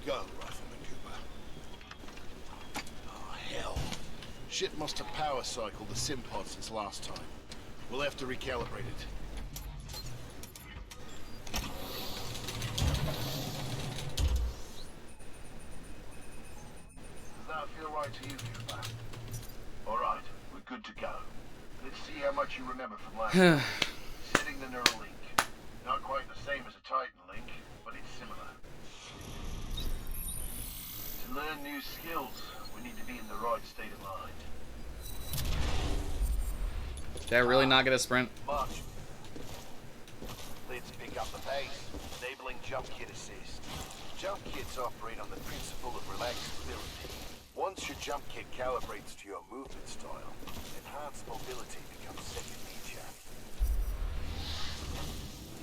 go, Rifleman Cooper. Oh, hell. Ship must have power cycled the sim pod since last time. We'll have to recalibrate it. Does that feel right to you, Cooper? Alright, we're good to go. Let's see how much you remember from last time. Setting the neural link. Not quite the same as a Titan link, but it's similar. To learn new skills, we need to be in the right state of mind. Did I really not get a sprint? March. Let's pick up the pace, enabling jump kit assist. Jump kits operate on the principle of relaxability. Once your jump kit calibrates to your movement style, enhanced mobility becomes second nature.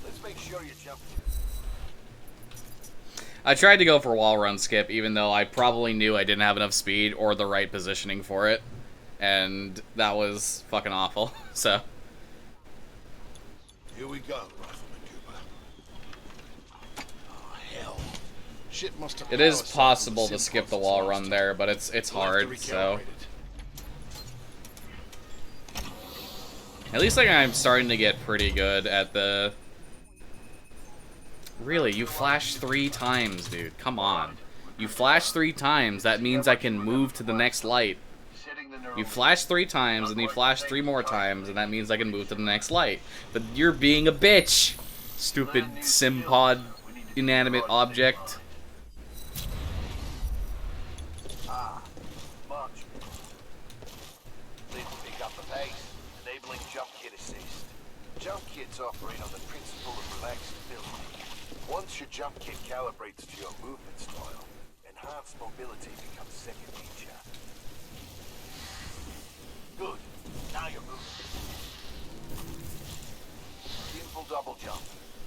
Let's make sure you jump kit. I tried to go for wall run skip, even though I probably knew I didn't have enough speed or the right positioning for it. And that was fucking awful, so. Here we go, Rifleman Cooper. Oh, hell. Ship must have It is power cycled possible the to sim skip pod the since wall last run time. there, but it's We'll have to hard, so. recalibrate it. At least like I'm starting to get pretty good at the... Really, you flash 3 times, dude. Come on. You flash 3 times, that means I can move to the next light. You flash 3 times, and you flash 3 more times, and that means I can move to the next light. But you're being a bitch! Stupid simpod inanimate object. March. Let's pick up the pace, enabling jump kit assist. Jump kits operate on the principle of relaxability. Once your jump kit calibrates to your movement style, enhanced mobility becomes second nature. Good. Now you're moving. Simple double jump.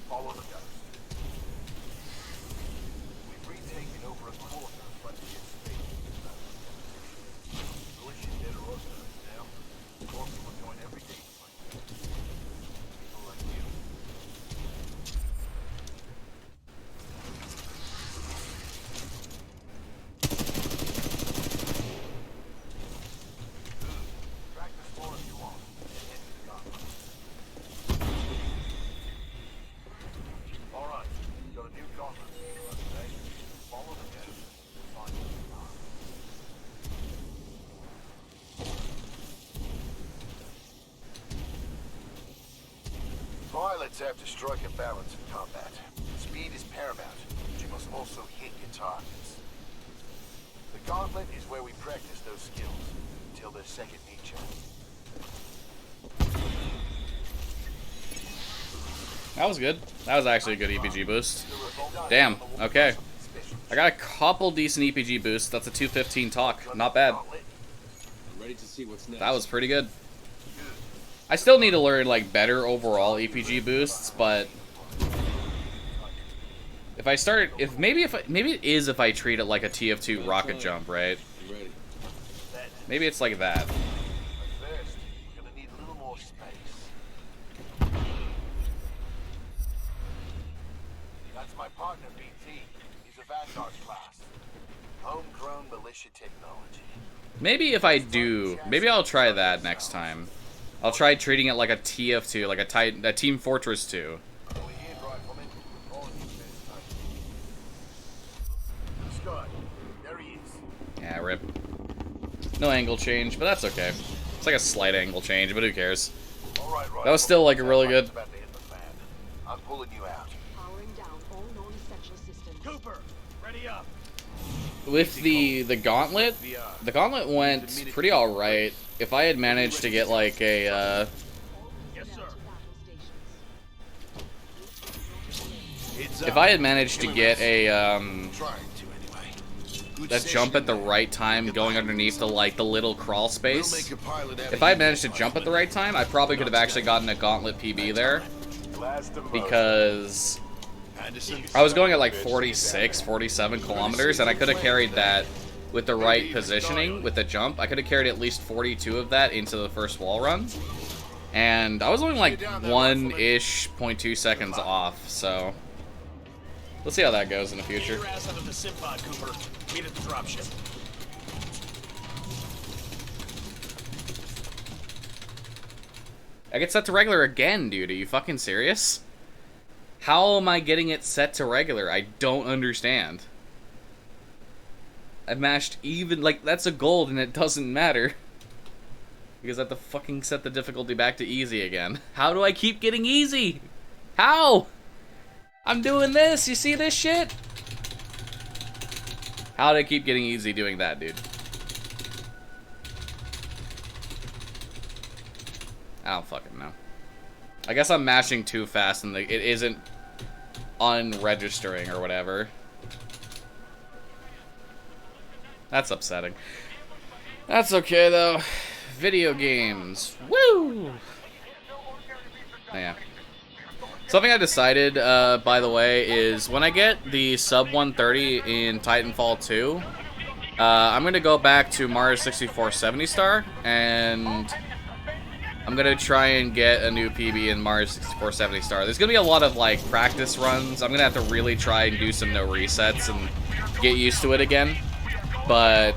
Follow the ghost. We've retaken over a quarter of frontier space. Delicious dead roster now. More people join every day. People like you. Practice more if you want. All right, got a new gauntlet. Okay, follow the ghost. Find the path. Pilots have to strike a balance in combat. Speed is paramount, but you must also hit your targets. The gauntlet is where we practice those skills until they're second nature. That was good. That was actually a good EPG boost. Damn, okay. I got a couple decent EPG boosts. That's a 215 talk. Not bad. Ready to see what's next. That was pretty good. I still need to learn like better overall EPG boosts, but if I start, maybe it is if I treat it like a TF2 rocket jump, right? Ready. Maybe it's like that. First, we're gonna need a little more space. That's my partner, BT. He's a Vanguard class. Homegrown militia technology. Maybe if I do, maybe I'll try that next time. I'll try treating it like a TF2, like a Team Fortress 2. We're here, Rifleman. All of you first time. Scott, there he is. Yeah, rip. No angle change, but that's okay. It's like a slight angle change, but who cares? All right, That was still like a really good. About to hit the fan. I'm pulling you out. Powering down all non-essential systems. Cooper, ready up. With the gauntlet, the gauntlet went pretty alright. If I had managed to get like a, Yes, sir. if I had managed to get a, Trying to anyway. Good that jump at the session, right time going underneath the, like, the little crawl We'll space. make a pilot out If of I had you, managed to jump at the right time, I probably could have actually gotten a gauntlet PB there. Last of Because Anderson. I was going at like 46, 47 kilometers, and I could have carried that with the right positioning, with the jump. I could have carried at least 42 of that into the first wall run. And I was only like 1-ish, 0.2 seconds off, so... Let's see how that goes in the Get future. your ass out of the sim pod, Cooper. Meet at the dropship. I get set to regular again, dude. Are you fucking serious? How am I getting it set to regular? I don't understand. I've mashed even, like, that's a gold and it doesn't matter. Because I have to fucking set the difficulty back to easy again. How do I keep getting easy? How? I'm doing this, you see this shit? How do I keep getting easy doing that, dude? I don't fucking know. I guess I'm mashing too fast and it isn't unregistering or whatever. That's upsetting. That's okay though. Video games. Woo! Oh, yeah. Something I decided, by the way, is when I get the sub 130 in Titanfall 2, I'm gonna go back to Mario 64 70 star and I'm gonna try and get a new PB in Mario 64 70 star. There's gonna be a lot of like practice runs. I'm gonna have to really try and do some no resets and get used to it again. But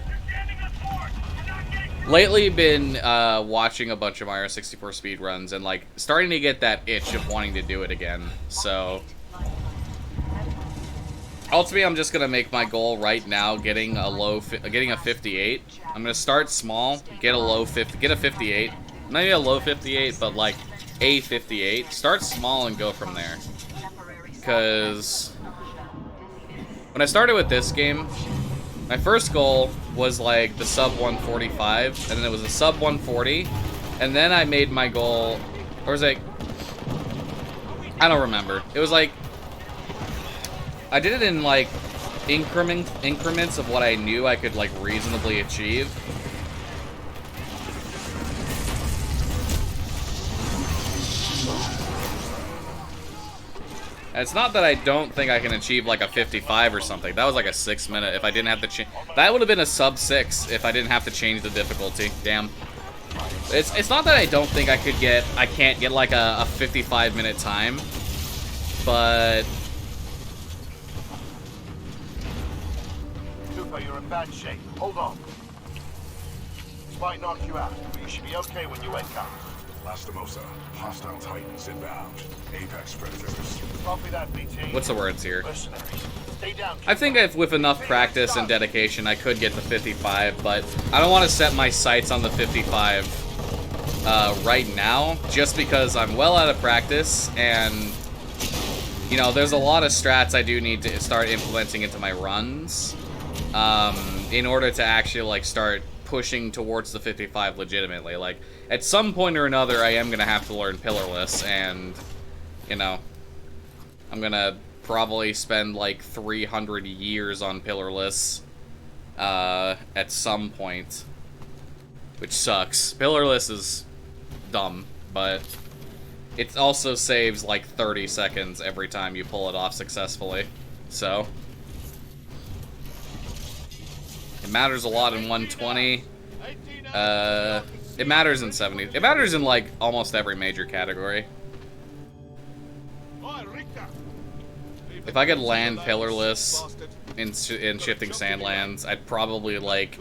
lately been watching a bunch of Mario 64 speedruns and like starting to get that itch of wanting to do it again. So ultimately, I'm just gonna make my goal right now, getting a 58. I'm gonna start small, get a 58. Maybe a low 58, but like a 58. Start small and go from there. Because when I started with this game, my first goal was like the sub 145, and then it was a sub 140, and then I made my goal, or was it, I don't remember. It was like, I did it in like increments of what I knew I could like reasonably achieve. And it's not that I don't think I can achieve like a 55 or something. That was like a 6 minute if I didn't have to change. That would have been a sub 6 if I didn't have to change the difficulty. Damn. It's not that I don't think I can't get like a 55 minute time. But Cooper, you're in bad shape. Hold on. This might knock you out, but you should be okay when you wake up. Lastimosa, hostile titans inbound. Apex predators. Copy that, BT. what's the words here? Mercenaries. Stay down, I think if with enough practice and dedication, I could get the 55, but I don't want to set my sights on the 55 right now, just because I'm well out of practice, and, you know, there's a lot of strats I do need to start implementing into my runs, in order to actually, like, start pushing towards the 55 legitimately. Like, at some point or another, I am going to have to learn Pillarless, and, you know, I'm going to probably spend like 300 years on Pillarless at some point, which sucks. Pillarless is dumb, but it also saves like 30 seconds every time you pull it off successfully, so it matters a lot in 120. It matters in 70. It matters in like almost every major category. If I could land Pillarless in Shifting Sandlands, I'd probably, like,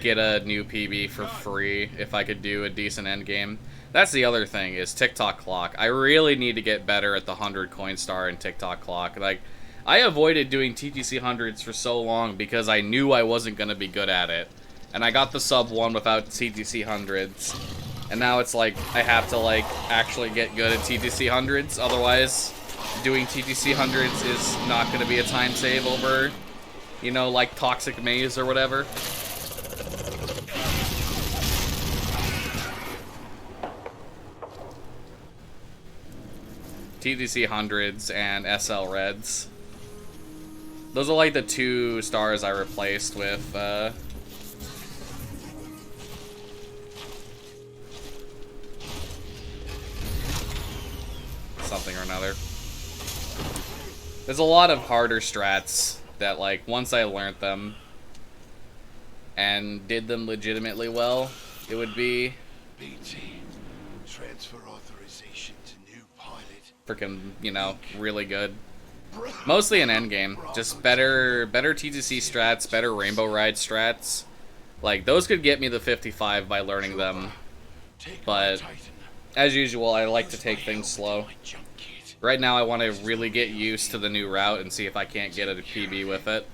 get a new PB for free if I could do a decent endgame. That's the other thing, is TikTok Clock. I really need to get better at the 100 coin star and TikTok Clock. Like, I avoided doing TTC 100s for so long because I knew I wasn't going to be good at it. And I got the sub 1 without TTC 100s. And now it's like, I have to, like, actually get good at TTC 100s, otherwise doing TTC 100s is not going to be a time save over, you know, like Toxic Maze or whatever. TTC 100s and SL Reds. Those are like the 2 stars I replaced with, something or another. There's a lot of harder strats that, like, once I learned them and did them legitimately well, it would be BT. Transfer authorization to new pilot. freaking, you know, really good. Mostly an endgame. Just better TTC strats, better Rainbow Ride strats. Like, those could get me the 55 by learning them. But, as usual, I like to take things slow. Right now, I want to really get used to the new route and see if I can't get a PB with it.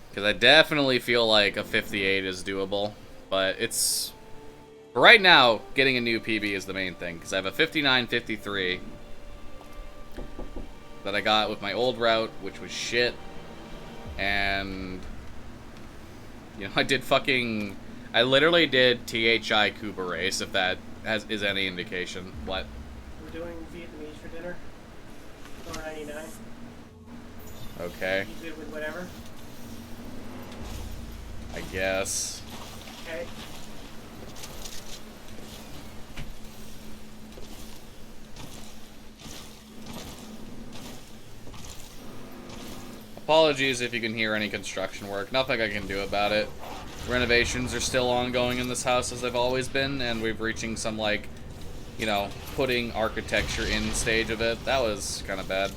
Because I definitely feel like a 58 is doable. But it's... right now, getting a new PB is the main thing. Because I have a 59, 53 that I got with my old route, which was shit. And... you know, I literally did THI Cuba race, if that is any indication. What? We're doing Vietnamese for dinner. $4.99. Okay. You good with whatever? I guess. Okay. Apologies if you can hear any construction work. Nothing I can do about it. Renovations are still ongoing in this house as they've always been, and we're reaching some, like, you know, putting architecture in stage of it. That was kind of bad.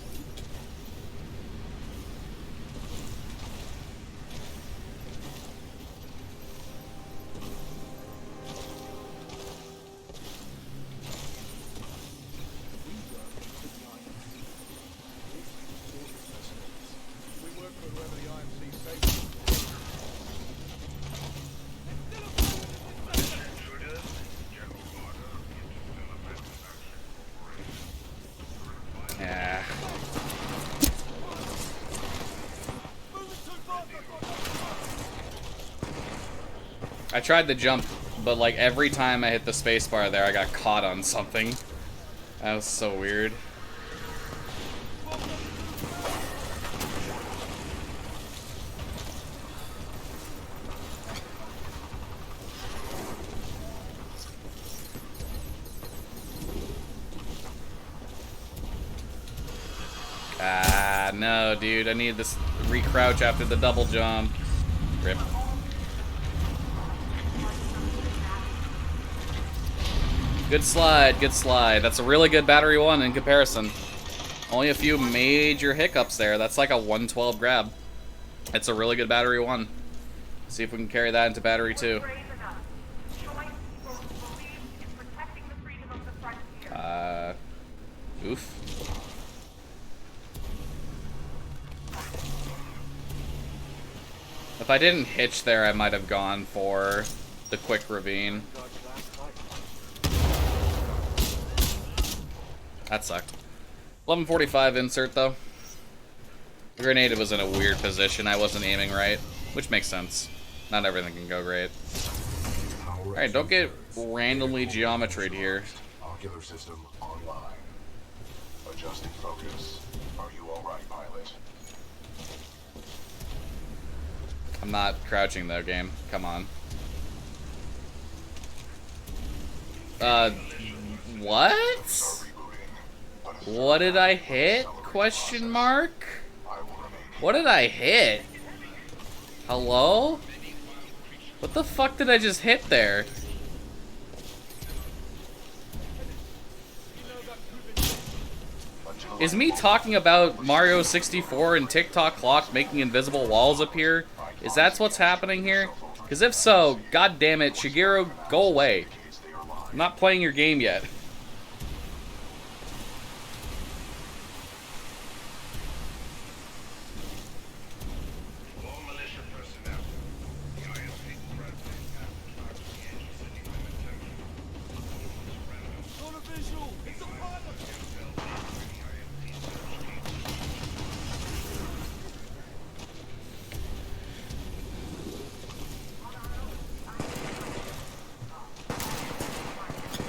Yeah. I tried to jump, but like every time I hit the spacebar there, I got caught on something. That was so weird. Ah, no, dude. I need this re-crouch after the double jump. Rip. Good slide, good slide. That's a really good battery 1 in comparison. Only a few major hiccups there. That's like a 112 grab. It's a really good battery 1. See if we can carry that into battery 2. Oof. If I didn't hitch there, I might have gone for the quick ravine. That sucked. 1145 insert, though. The grenade was in a weird position. I wasn't aiming right, which makes sense. Not everything can go great. Alright, don't get randomly geometried here. Ocular system online. Adjusting focus. Are you alright, pilot? I'm not crouching, though, game. Come on. What? What did I hit? Question mark? What did I hit? Hello? What the fuck did I just hit there? Is me talking about Mario 64 and TikTok clock making invisible walls appear? Is that what's happening here? Because if so, god damn it, Shigeru, go away. I'm not playing your game yet.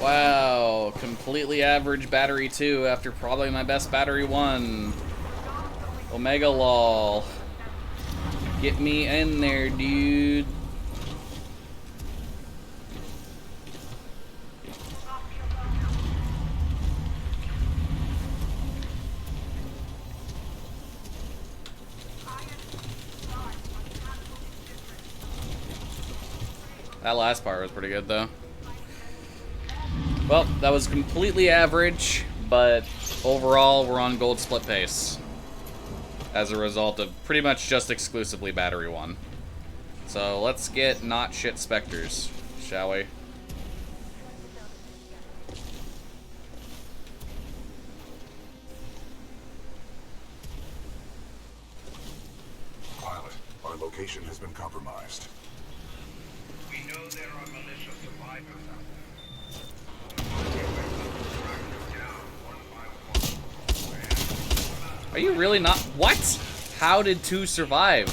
Wow, completely average battery 2 after probably my best battery 1. Omega lol. Get me in there, dude. That last part was pretty good, though. Well, that was completely average, but overall we're on gold split pace as a result of pretty much just exclusively Battery 1. So let's get not shit Spectres, shall we? Pilot, our location has been compromised. We know there are militia survivors out there. Are you really not? What? How did 2 survive?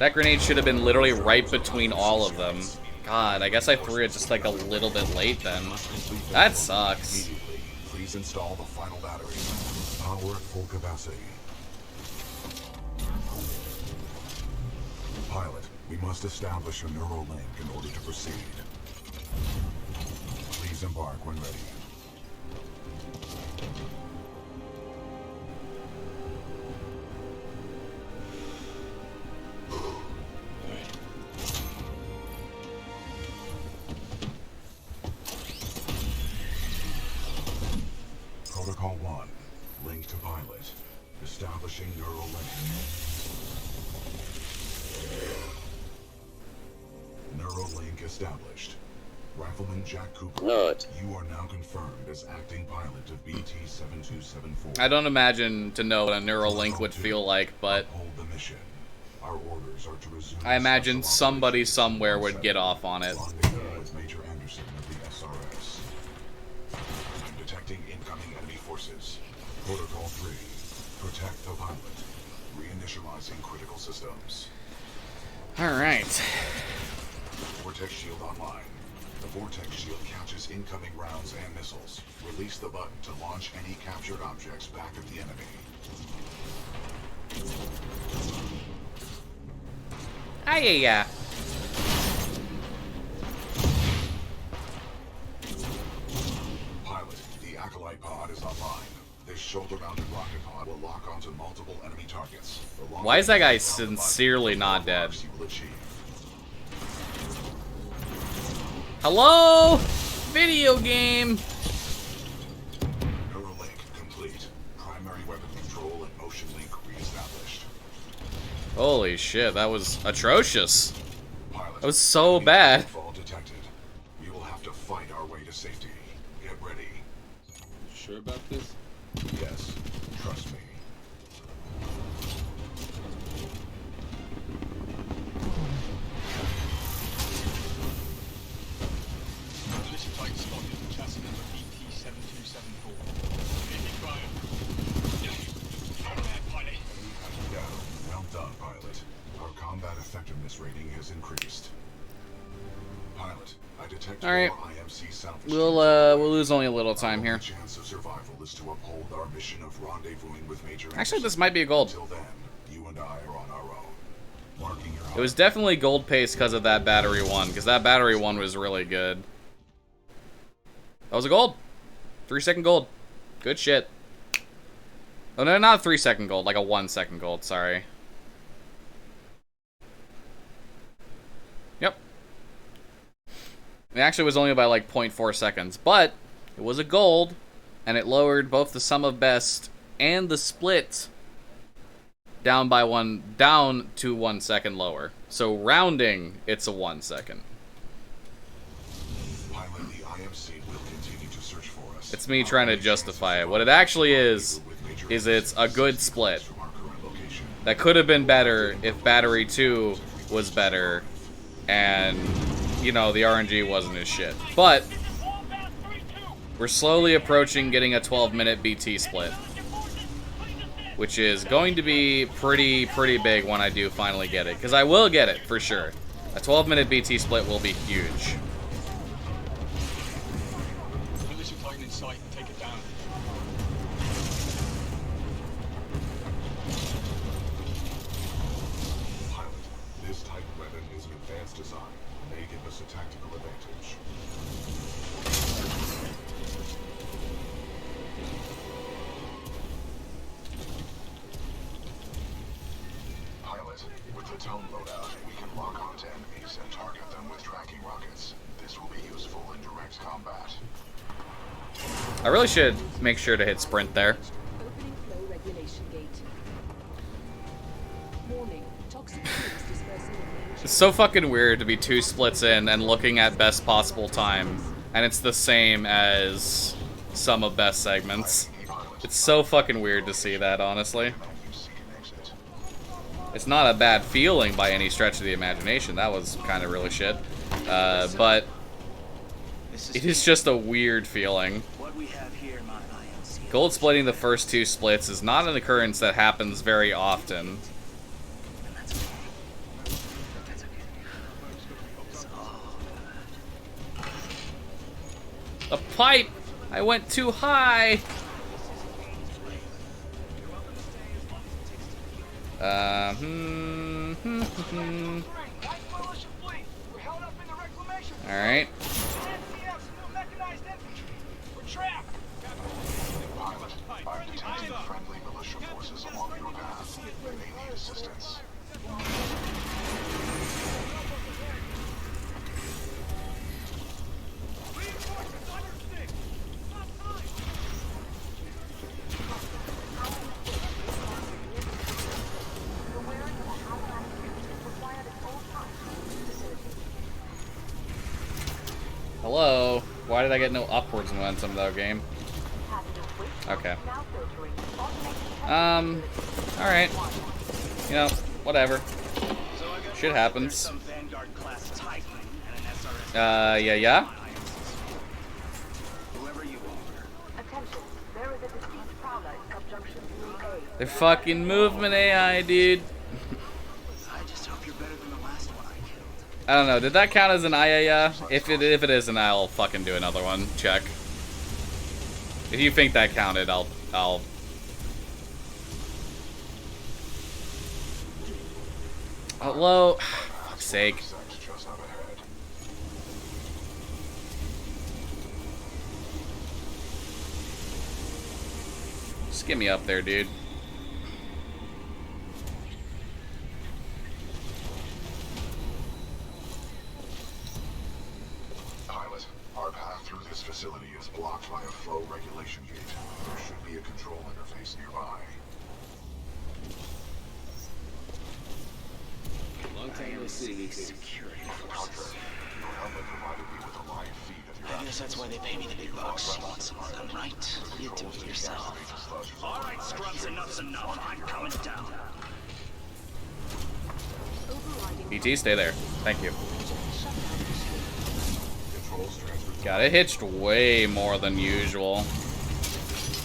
That grenade should have been literally right between all of them. God, I guess I threw it just like a little bit late then. That sucks. Immediately, please install the final battery. Power at full capacity. Pilot, we must establish a neural link in order to proceed. Please embark when ready. Protocol 1, link to pilot. Establishing neural link. Neural link established. Rifleman Jack Cooper, you are now confirmed as acting pilot of BT-7274. I don't imagine to know what a neural link would feel like, but Uphold the mission. Our orders are to resume I imagine special somebody operations somewhere would 7. get off on it. Rendezvous with Major Anderson of the SRS. I'm detecting incoming enemy forces. Protocol 3, protect the pilot. Reinitializing critical systems. Alright. Vortex shield online. The vortex shield catches incoming rounds and missiles. Release the button to launch any captured objects back at the enemy. Yeah. Pilot, the Acolyte pod is online. This shoulder-mounted rocket pod will lock onto multiple enemy targets. Why is that guy sincerely not dead? Hello? Video game! Neural link complete. Primary weapon control and motion link re-established. Holy shit, that was atrocious. Pilot, That was so enemy bad. Titanfall detected. We will have to fight our way to safety. Get ready. Sure about this? Yes, trust me. Militia flight spotted. Chassis number BT-7274. Taking fire. Combat pilot. Yeah, well done, pilot. Our combat effectiveness rating has increased. Pilot, I detect All right. more IMC salvage. We'll lose only a little time Our here. only chance of survival is to uphold our mission of rendezvousing with Major Actually, this Anderson. might be a gold. Until then, you and I are on our own. Marking your It was definitely gold pace because of that Battery 1, because that Battery 1 was really good. That was a gold. 3-second gold. Good shit. Oh, no, not a 3-second gold, like a 1-second gold, sorry. Yep. It actually was only by like 0.4 seconds, but it was a gold, and it lowered both the sum of best and the split down to 1 second lower. So rounding, it's a 1 second. pilot. The IMC will continue to search for us. It's me trying to justify it. What it actually is it's a good split. From our current location. That could have been better if Battery 2 was better, and, you know, the RNG wasn't as shit. But we're slowly approaching getting a 12-minute BT split, which is going to be pretty big when I do finally get it, because I will get it for sure. A 12-minute BT split will be huge. Militia Titan in sight. Take it down. Pilot, this type weapon is an advanced design. May give us a tactical advantage. Pilot, with the tone loadout, we can lock onto enemies and target them with tracking rockets. This will be useful in direct combat. I really should make sure to hit sprint there. Opening flow regulation gate. Warning. Toxic fumes dispersing in main It's so fucking weird to be 2 splits in and looking at best possible time, and it's the same as some of best segments. It's so fucking weird to see that, honestly. It's not a bad feeling by any stretch of the imagination. That was kind of really shit. But it is just a weird feeling. Gold splitting the first 2 splits is not an occurrence that happens very often. A pipe! I went too high! Alright. Pilot, I'm detecting friendly militia forces along your path. They may need assistance. Hello? Why did I get no upwards momentum though, game? Okay. Alright. You know, whatever. Shit happens. Yeah? They're fucking movement AI, dude. I don't know. Did that count as an IAA? If it isn't, I'll fucking do another one. Check. If you think that counted, I'll. Hello. Fuck's sake. Just get me up there, dude. Pilot, our path through this facility is blocked by a flow regulation gate. There should be a control interface nearby. Long time no see. Security forces. Your helmet provided me with a live feed of your I guess that's why they pay me the big bucks. You want some of them, right? You do it yourself. Alright, scrubs, enough's enough. I'm coming down. BT, stay there. Thank you. controls transferred. God, it hitched way more than usual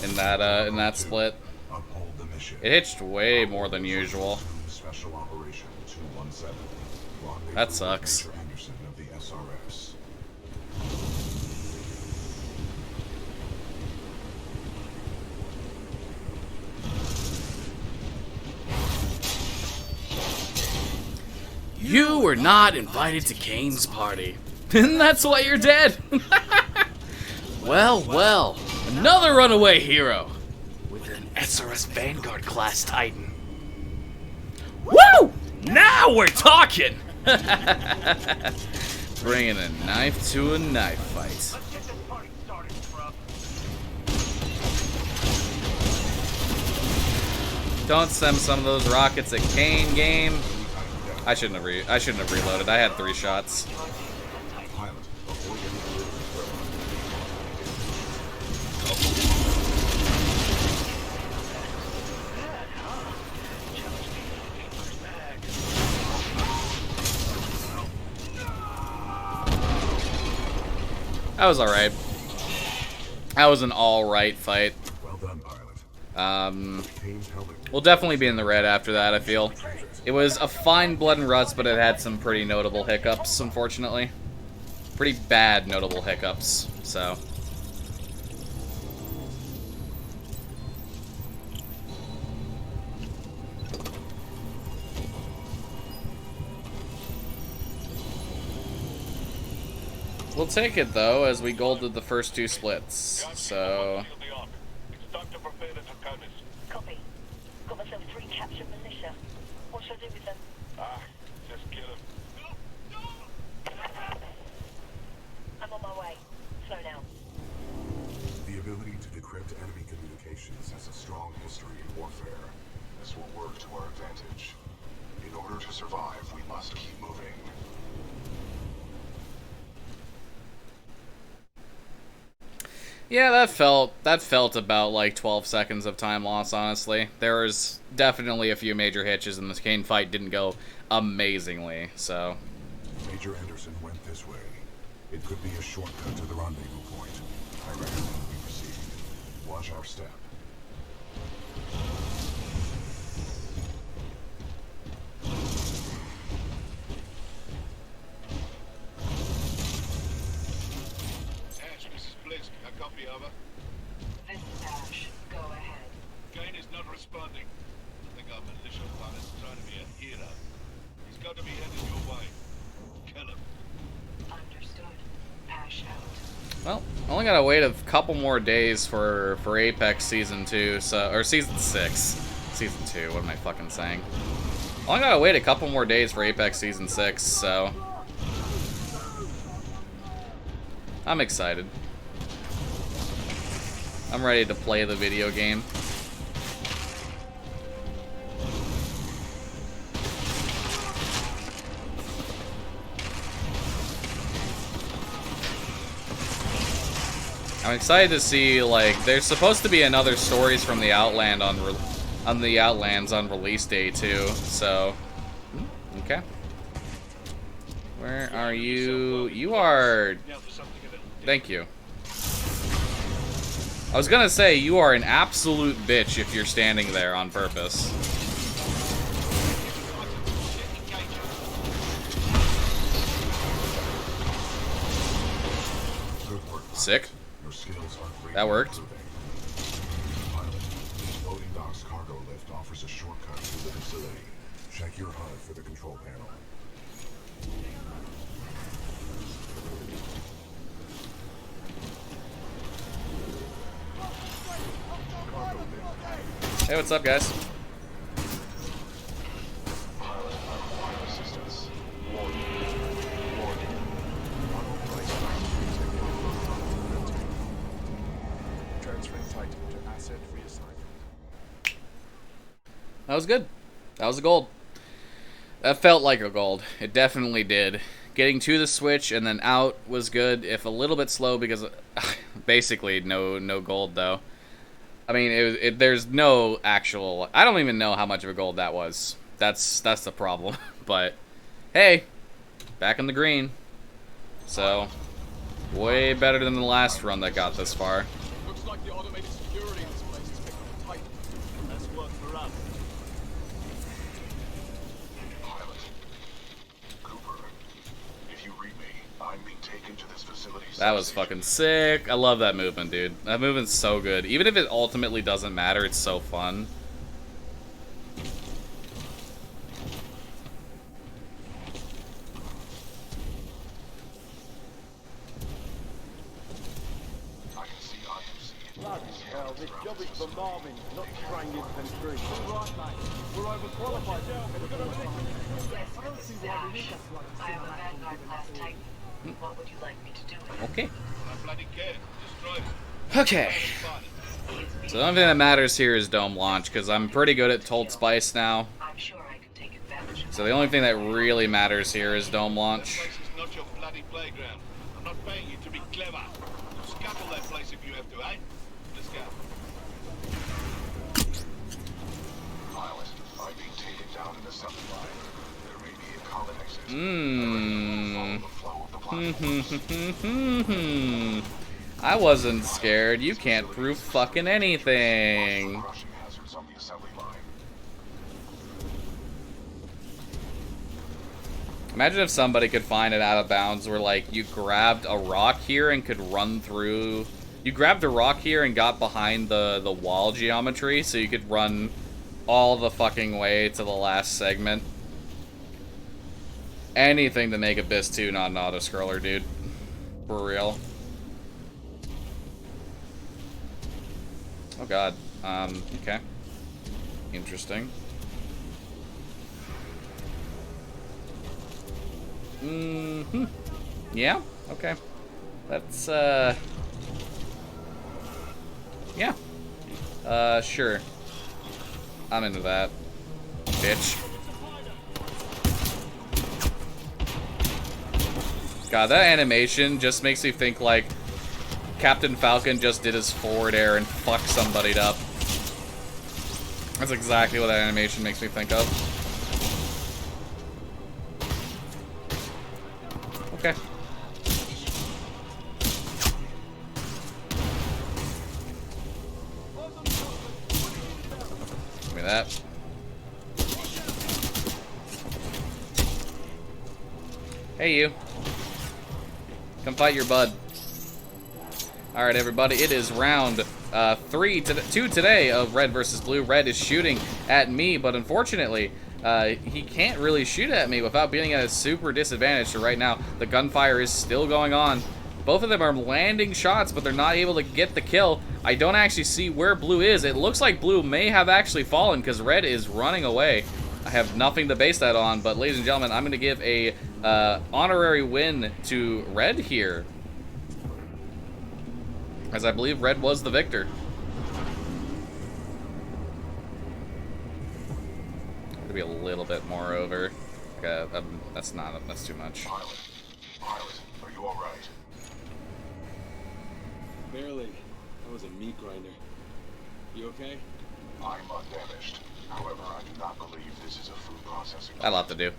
in that split. Uphold the mission. It hitched way more than usual. Special Operation 217. That sucks. Major Anderson of the SRS. You were not invited to Kane's party. And that's why you're dead. Well, another runaway hero with an SRS Vanguard class Titan. Woo! Now we're talking. Bringing a knife to a knife fight. Let's get this party started, scrub. Don't send some of those rockets at Kane, game. I shouldn't have reloaded. I had 3 shots. Pilot, avoid any That was alright. That was an alright fight. Well done, pilot. Kane's helmet. We'll definitely be in the red after that, I feel. It was a fine blood and rust, but it had some pretty notable hiccups, unfortunately. Pretty bad notable hiccups, so. We'll take it, though, as we golded the first 2 splits, so. Copy. Got myself 3 captured militia. What should I do with them? Just kill him. I'm on my way. Slow down. The ability long history in warfare. This will work to our advantage. In order to survive, we must keep moving. Yeah, that felt about like 12 seconds of time loss, honestly. There was definitely a few major hitches, and this Kane fight didn't go amazingly, so. Major Anderson went this way. It could be a shortcut to the rendezvous point. I recommend we proceed. Watch our step. Ash, Mrs. Blisk, a copy over. This is Ash. Go ahead. Kane is not responding. I think our militia pilot's trying to be a hero. He's got to be headed your way. Kill him. Understood. Ash out. Well, I only gotta wait a couple more days for Apex Season 2, so, or Season 6. Season 2, what am I fucking saying? I only gotta wait a couple more days for Apex Season 6, so. I'm excited. I'm ready to play the video game. I'm excited to see, like, there's supposed to be another Stories from the Outland on the Outlands on release day too. So, okay. Where are you? You are. Thank you. I was gonna say you are an absolute bitch if you're standing there on purpose. Sick. That worked. Loading dock's cargo lift offers a shortcut to the facility. Check your HUD for the control panel. Hey, what's up, guys? That was good. That was a gold. That felt like a gold. It definitely did. Getting to the switch and then out was good, if a little bit slow because basically no gold though. I mean, there's no actual. I don't even know how much of a gold that was. That's the problem. But hey, back in the green. So way better than the last run that got this far. Looks like the automated security in this place is picking up tight. That's work for us. Pilot. Cooper, if you read me, I'm being taken to this facility. That was fucking sick. I love that movement, dude. That movement's so good. Even if it ultimately doesn't matter, it's so fun. Bloody hell, this job is for Marvin, not trained infantry. All right, mate. We're overqualified. Yes, this is Ash. I am a Vanguard class Titan. What would you like me to do with it? Okay. I bloody care. Destroy it. Okay. So the only thing that matters here is dome launch, because I'm pretty good at Told Spice now. I'm sure I can take advantage of So the only thing that really matters here is dome launch. This place is not your bloody playground. I'm not paying you to be clever. Scuttle that place if you have to, eh? Let's go. Pilot, I'm being taken down in the assembly line. There may be a common exit. Follow the flow of the platforms. I wasn't scared. You can't prove fucking anything. Crushing hazards on the assembly line. Imagine if somebody could find it out of bounds where, like, you grabbed a rock here and could run through. You grabbed a rock here and got behind the wall geometry so you could run all the fucking way to the last segment. Anything to make Abyss 2 not an auto-scroller, dude. For real. Oh god. Okay. Interesting. Mm-hmm. Yeah? Okay. That's, yeah. Sure. I'm into that. Bitch. God, that animation just makes me think like Captain Falcon just did his forward air and fucked somebody up. That's exactly what that animation makes me think of. Okay. Give me that. Hey, you. Come fight your bud. Alright, everybody. It is round 2 today of Red versus Blue. Red is shooting at me, but unfortunately, he can't really shoot at me without being at a super disadvantage. So right now, the gunfire is still going on. Both of them are landing shots, but they're not able to get the kill. I don't actually see where Blue is. It looks like Blue may have actually fallen because Red is running away. I have nothing to base that on, but ladies and gentlemen, I'm going to give a honorary win to Red here, as I believe Red was the victor. Gonna be a little bit more over. Okay, that's too much. Pilot, are you all right? Barely. That was a meat grinder. You okay? I'm undamaged. However, I do not believe this is a food processing. Got a lot to do.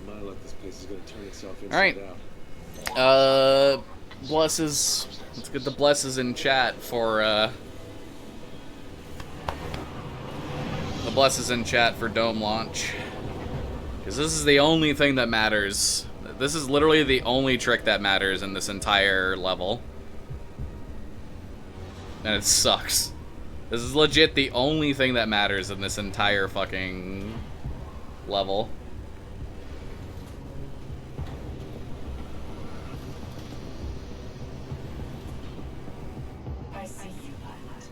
My luck, this place is gonna turn itself inside All right. out. Blesses. Let's get the blesses in chat for the blesses in chat for dome launch, because this is the only thing that matters. This is literally the only trick that matters in this entire level, and it sucks. This is legit the only thing that matters in this entire fucking level. I see you, pilot.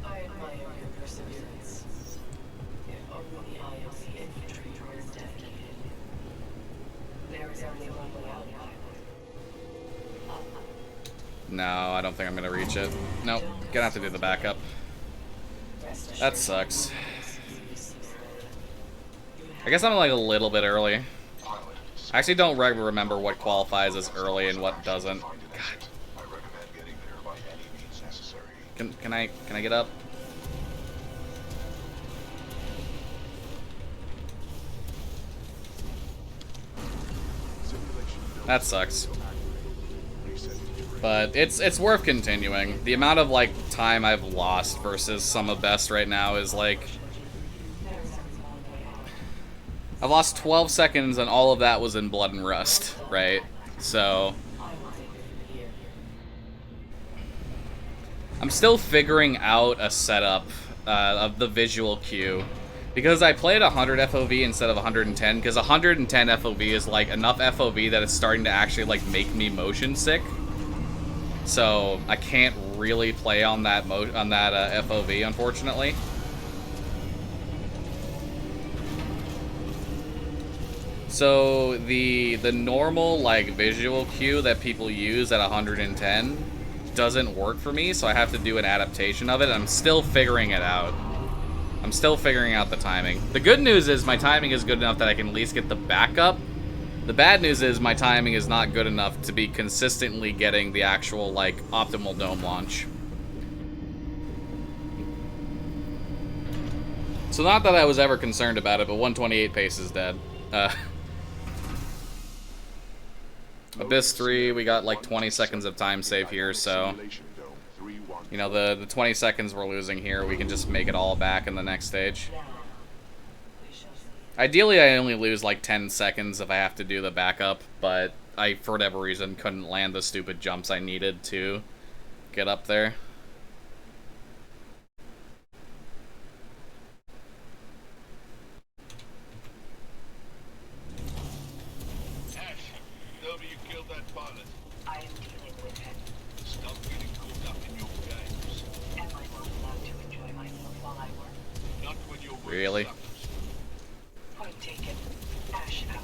I admire your perseverance. If only the AUG infantry were as dedicated. There is only one way out, pilot. No, I don't think I'm gonna reach it. Nope, gonna have to do the backup. That sucks. I guess I'm like a little bit early. I actually don't remember what qualifies as early and what doesn't. God. I recommend getting there by any means necessary. Can I get up? That sucks. But it's worth continuing. The amount of like time I've lost versus some of best right now is like, I've lost 12 seconds and all of that was in Blood and Rust, right? So I'm still figuring out a setup of the visual cue, because I played 100 FOV instead of 110, because 110 FOV is like enough FOV that it's starting to actually like make me motion sick. So I can't really play on that FOV, unfortunately. So the normal like visual cue that people use at 110 doesn't work for me, so I have to do an adaptation of it. I'm still figuring it out. I'm still figuring out the timing. The good news is my timing is good enough that I can at least get the backup. The bad news is my timing is not good enough to be consistently getting the actual, like, optimal dome launch. So not that I was ever concerned about it, but 128 pace is dead. Abyss 3, we got like 20 seconds of time save here, so... You know, the 20 seconds we're losing here, we can just make it all back in the next stage. Ideally, I only lose like 10 seconds if I have to do the backup, but I, for whatever reason, couldn't land the stupid jumps I needed to get up there. Ash, tell me you killed that pilot. I am dealing with him. Stop getting caught up in your games. Am I not allowed to enjoy myself while I work? Not when you're working. Really? Point taken. Ash out.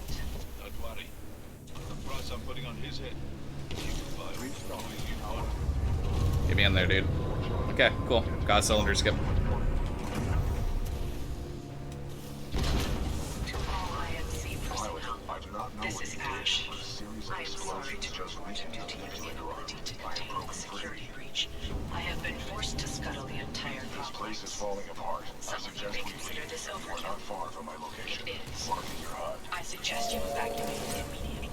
Don't worry. The price I'm putting on his head. You can buy it. Get me in there, dude. Okay, cool. Got a cylinder skip. This is Ash. I am sorry to report due to your inability to contain the security breach. I have been forced to scuttle the entire This place is complex. falling apart. I Someone suggest may we consider leave. this We're overkill. not far from my location. It is. Marking your HUD. I suggest you evacuate immediately.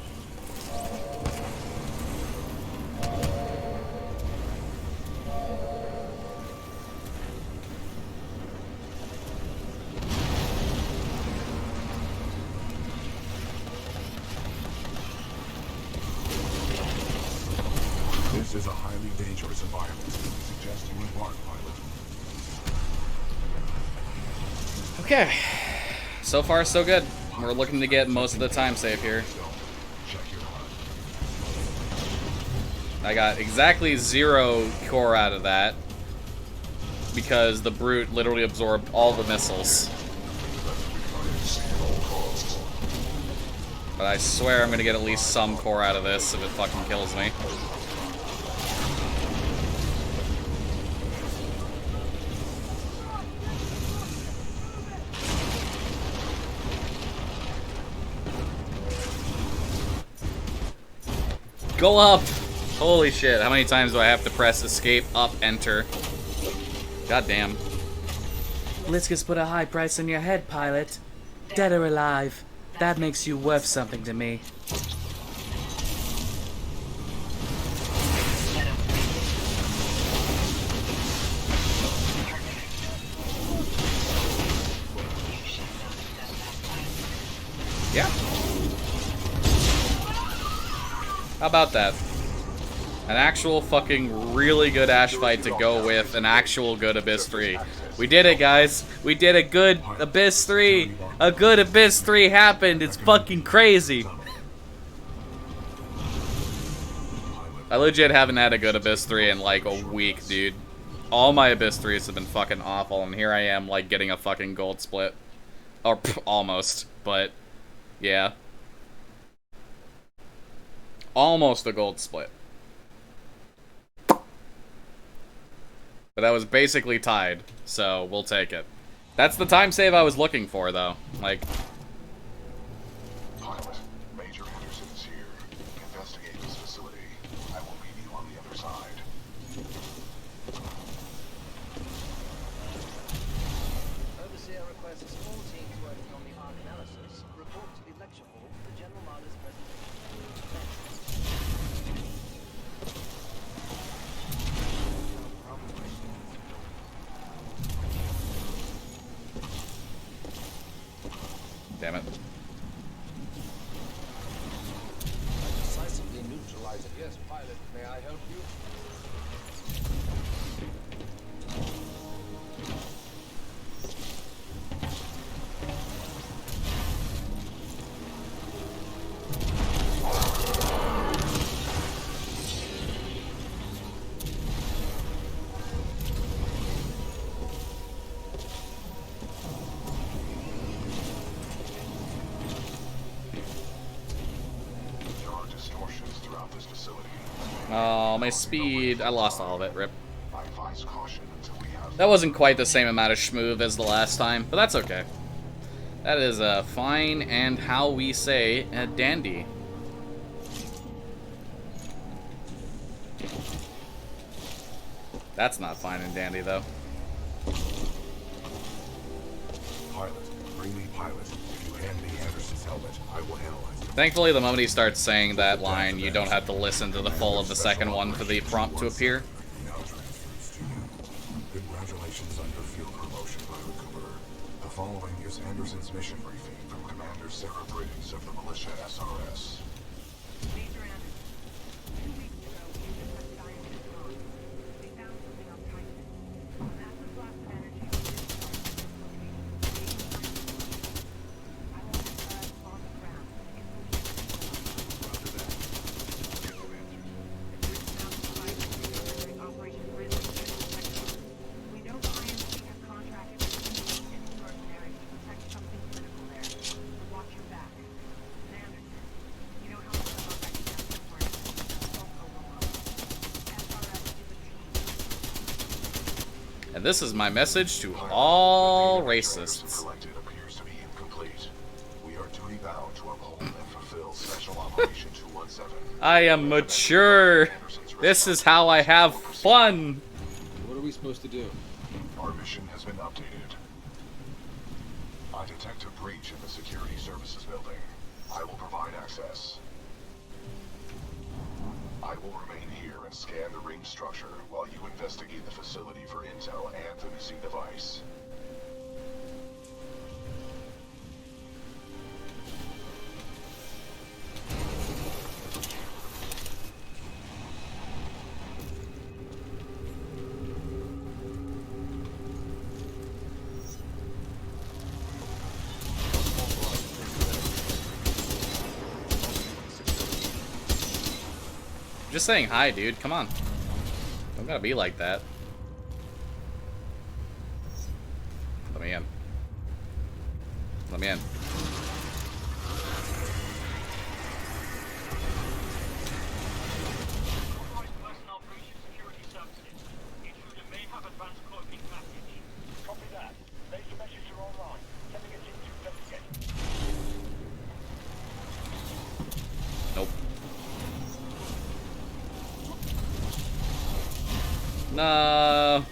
This is a highly dangerous environment. We suggest you embark, pilot. Okay. So far, so good. We're looking to get most of the time save here. Check your HUD. I got exactly 0 core out of that because the brute literally absorbed all the missiles. But I swear I'm gonna get at least some core out of this if it fucking kills me. Go up! Holy shit, how many times do I have to press escape, up, enter? God damn. Let's just put a high price on your head, pilot. Dead or alive, that makes you worth something to me. Yeah. How about that? An actual fucking really good Ash fight to go with an actual good Abyss 3. We did it, guys. We did a good Abyss 3. A good Abyss 3 happened. It's fucking crazy. I legit haven't had a good Abyss 3 in like a week, dude. All my Abyss 3s have been fucking awful, and here I am like getting a fucking gold split. Or almost, but yeah. Almost a gold split. But that was basically tied, so we'll take it. That's the time save I was looking for, though. Like... Pilot, Major Anderson is here. Investigate this facility. I will meet you on the other side. Overseer requests 4 teams working on the arc analysis report to the lecture hall for the General Miner's Damn it. Decisively neutralize it. Yes, pilot. May I help you? Oh, my speed. I lost all of it, rip. That wasn't quite the same amount of schmoove as the last time, but that's okay. That is fine and how we say dandy. That's not fine and dandy, though. Pilot, bring me pilot. If you hand me Anderson's helmet, I will analyze it. Thankfully, the moment he starts saying that line, you don't have to listen to the full of the second one for the prompt to appear. Congratulations on your field promotion, Pilot Cooper. The following is Anderson's mission briefing from Commander Sarah Briggs of the Militia SRS. Major Anderson, 2 weeks ago, we intercepted Iron Dawn. They found something on Titan. A massive blast of energy was discharged from this location. I want SRS on the ground. Operation Grid we know the IMC has contracted with any mercenaries to protect something critical there. So watch your back. And Anderson, you And this is my message to all racists. Collected appears to be incomplete. We are duty bound to uphold and fulfill Special Operation 217. I am mature. This is how I have fun. What are we supposed to do? Our mission has been updated. I detect a breach in the security services building. I will provide access. I will remain here and scan the ring structure while you investigate the facility for intel and the missing device. Just saying hi, dude. Come on. Don't gotta be like that. Let me in. Let me in. Nope. No.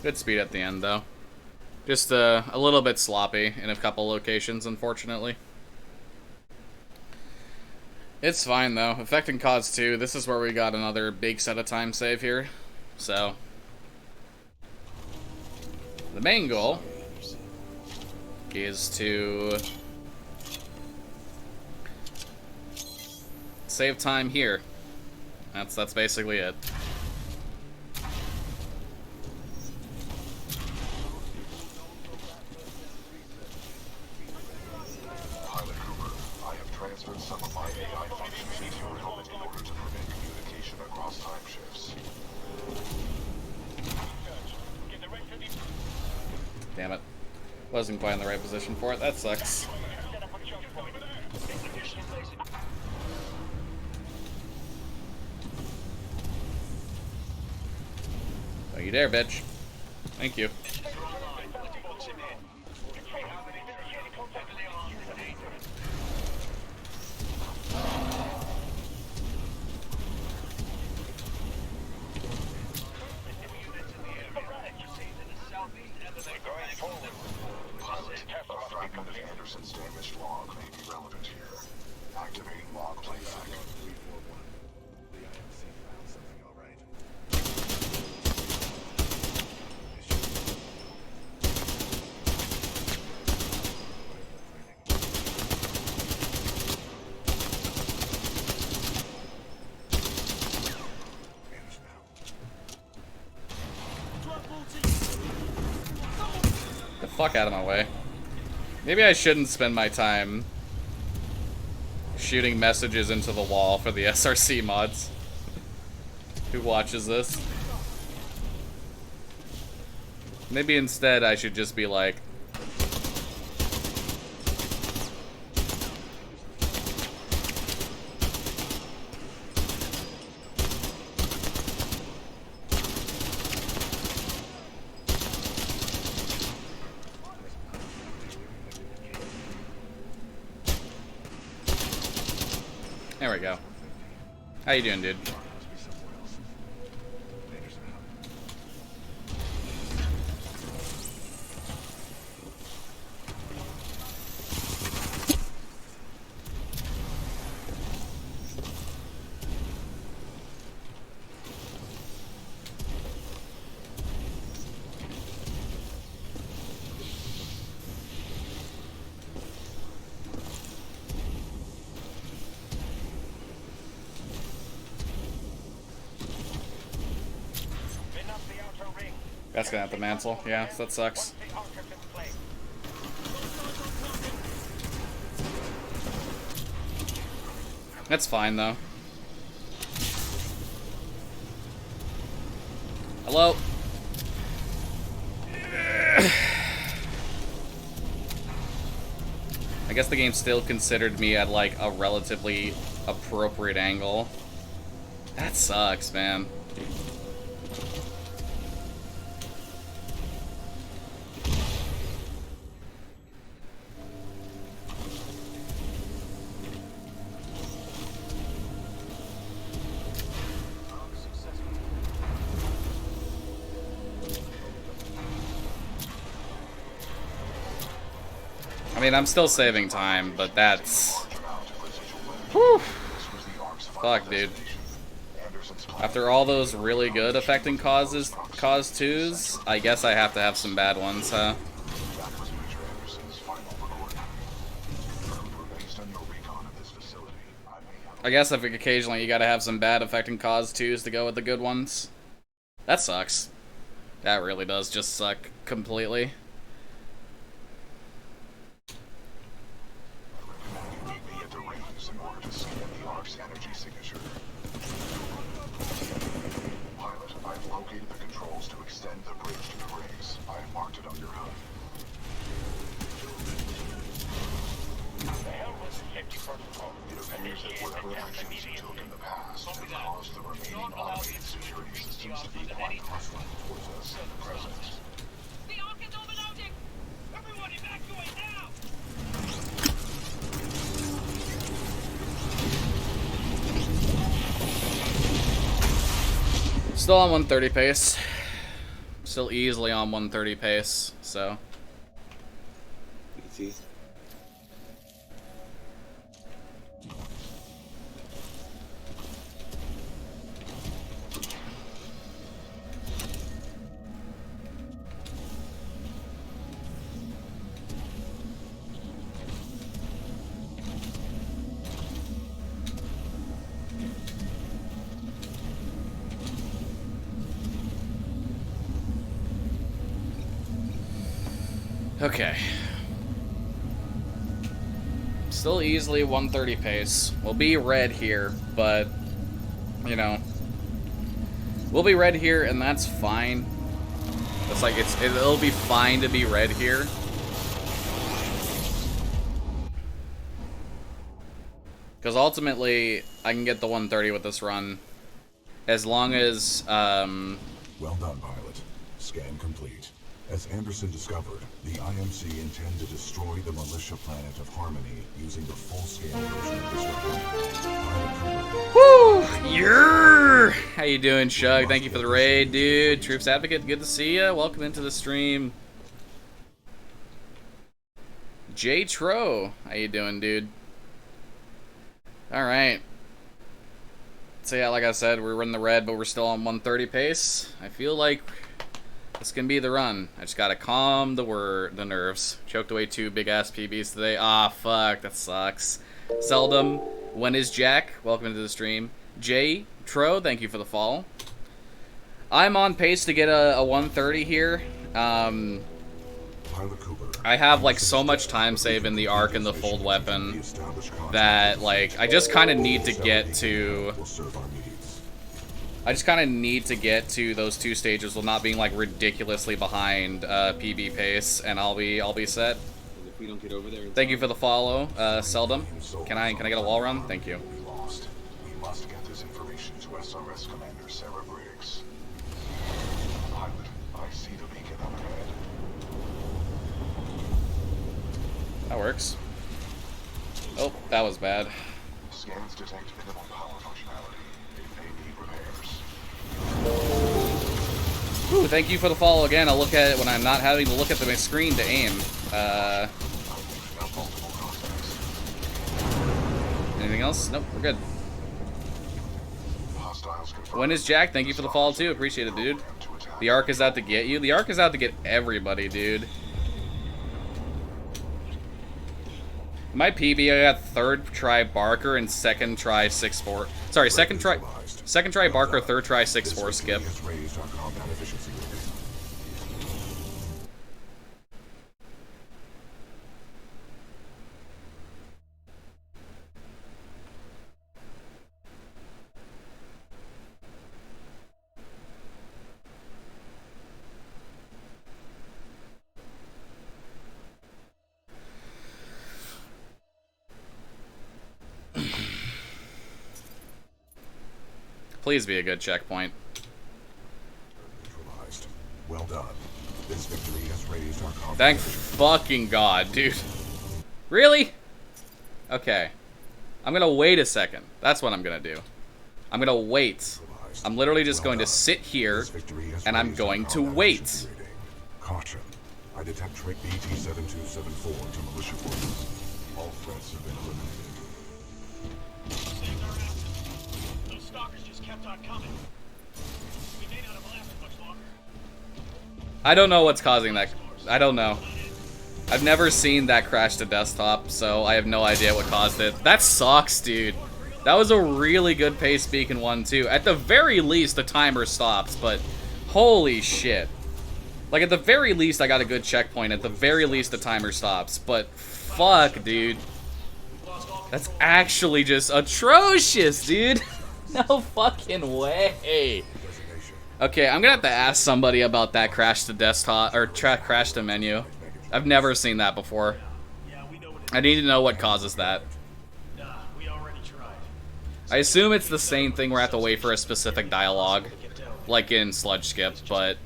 Good speed at the end, though. Just a little bit sloppy in a couple locations, unfortunately. It's fine, though. Affecting Cause 2, this is where we got another big set of time save here. So, the main goal is to save time here. That's basically it. Pilot Cooper, I have transferred some of my AI functions into your helmet in order to prevent communication across time shifts. Damn it. Wasn't quite in the right position for it. That sucks. Don't you dare, bitch. Thank you. A fragment of Anderson's damaged log may be relevant here. Activating log playback. The fuck out of my way. Maybe I shouldn't spend my time shooting messages into the wall for the SRC mods. Who watches this? Maybe instead I should just be like, there we go. How you doing, dude? That's gonna have to mantle. Yeah, so that sucks. That's fine, though. Hello? I guess the game still considered me at like a relatively appropriate angle. That sucks, man. I mean, I'm still saving time, but that's... Whew. Fuck, dude. After all those really good affecting cause 2s, I guess I have to have some bad ones, huh? I guess if occasionally you gotta have some bad affecting cause 2s to go with the good ones. That sucks. That really does just suck completely. Still on 130 pace. Still easily on 130 pace, so. Easy. Okay. Still easily 130 pace. We'll be red here, but, you know. We'll be red here, and that's fine. It's like, it'll be fine to be red here. Because ultimately, I can get the 130 with this run. As long as, Well done, pilot. Scan complete. As Anderson discovered, the IMC intend to destroy the militia planet of Harmony using the full-scale version of this weapon. Woo! Yeah! How you doing, Shug? Thank you for the raid, dude. Troops Advocate, good to see ya. Welcome into the stream. J Tro, how you doing, dude? All right. So yeah, like I said, we're in the red, but we're still on 130 pace. I feel like this can be the run. I just gotta calm the nerves. Choked away 2 big-ass PBs today. Ah, fuck, that sucks. Seldom, when is Jack? Welcome into the stream. J Tro, thank you for the follow. I'm on pace to get a 130 here. I have like so much time save in the arc and the fold weapon that like I just kind of need to get to. I just kind of need to get to those 2 stages while not being like ridiculously behind PB pace, and I'll be set. If we don't get over there, thank you for the follow, Seldom. Can I get a wall run? Thank you. We must get this information to SRS Commander Sarah Briggs. Pilot, I see the beacon up ahead. That works. Oh, that was bad. Scans detect minimal power functionality. It may need repairs. Ooh, thank you for the follow again. I'll look at it when I'm not having to look at my screen to aim. Anything else? Nope, we're good. When is Jack? Thank you for the follow too. Appreciate it, dude. The arc is out to get you. The arc is out to get everybody, dude. My PB, I got 3rd try Barker and 2nd try 6-4. Sorry, second try Barker, 3rd try 6-4 skip. Please be a good checkpoint. Neutralized. Well done. This victory has raised our confidence. Thank fucking God, dude. Really? Okay. I'm gonna wait a second. That's what I'm gonna do. I'm gonna wait. I'm literally just going to sit here, and I'm going to wait. Caution. I detect trait BT-7274 to militia forces. All threats have been eliminated. Saved our asses. Those stalkers just kept on coming. We may not have lasted much longer. I don't know what's causing that. I don't know. I've never seen that crash to desktop, so I have no idea what caused it. That sucks, dude. That was a really good pace beacon one, too. At the very least, the timer stops, but holy shit. Like, at the very least, I got a good checkpoint. At the very least, the timer stops. But fuck, dude. That's actually just atrocious, dude. No fucking way. Okay, I'm gonna have to ask somebody about that crash to desktop, or crash to menu. I've never seen that before. I need to know what causes that. I assume it's the same thing where I have to wait for a specific dialogue, like in Sludge Skip, but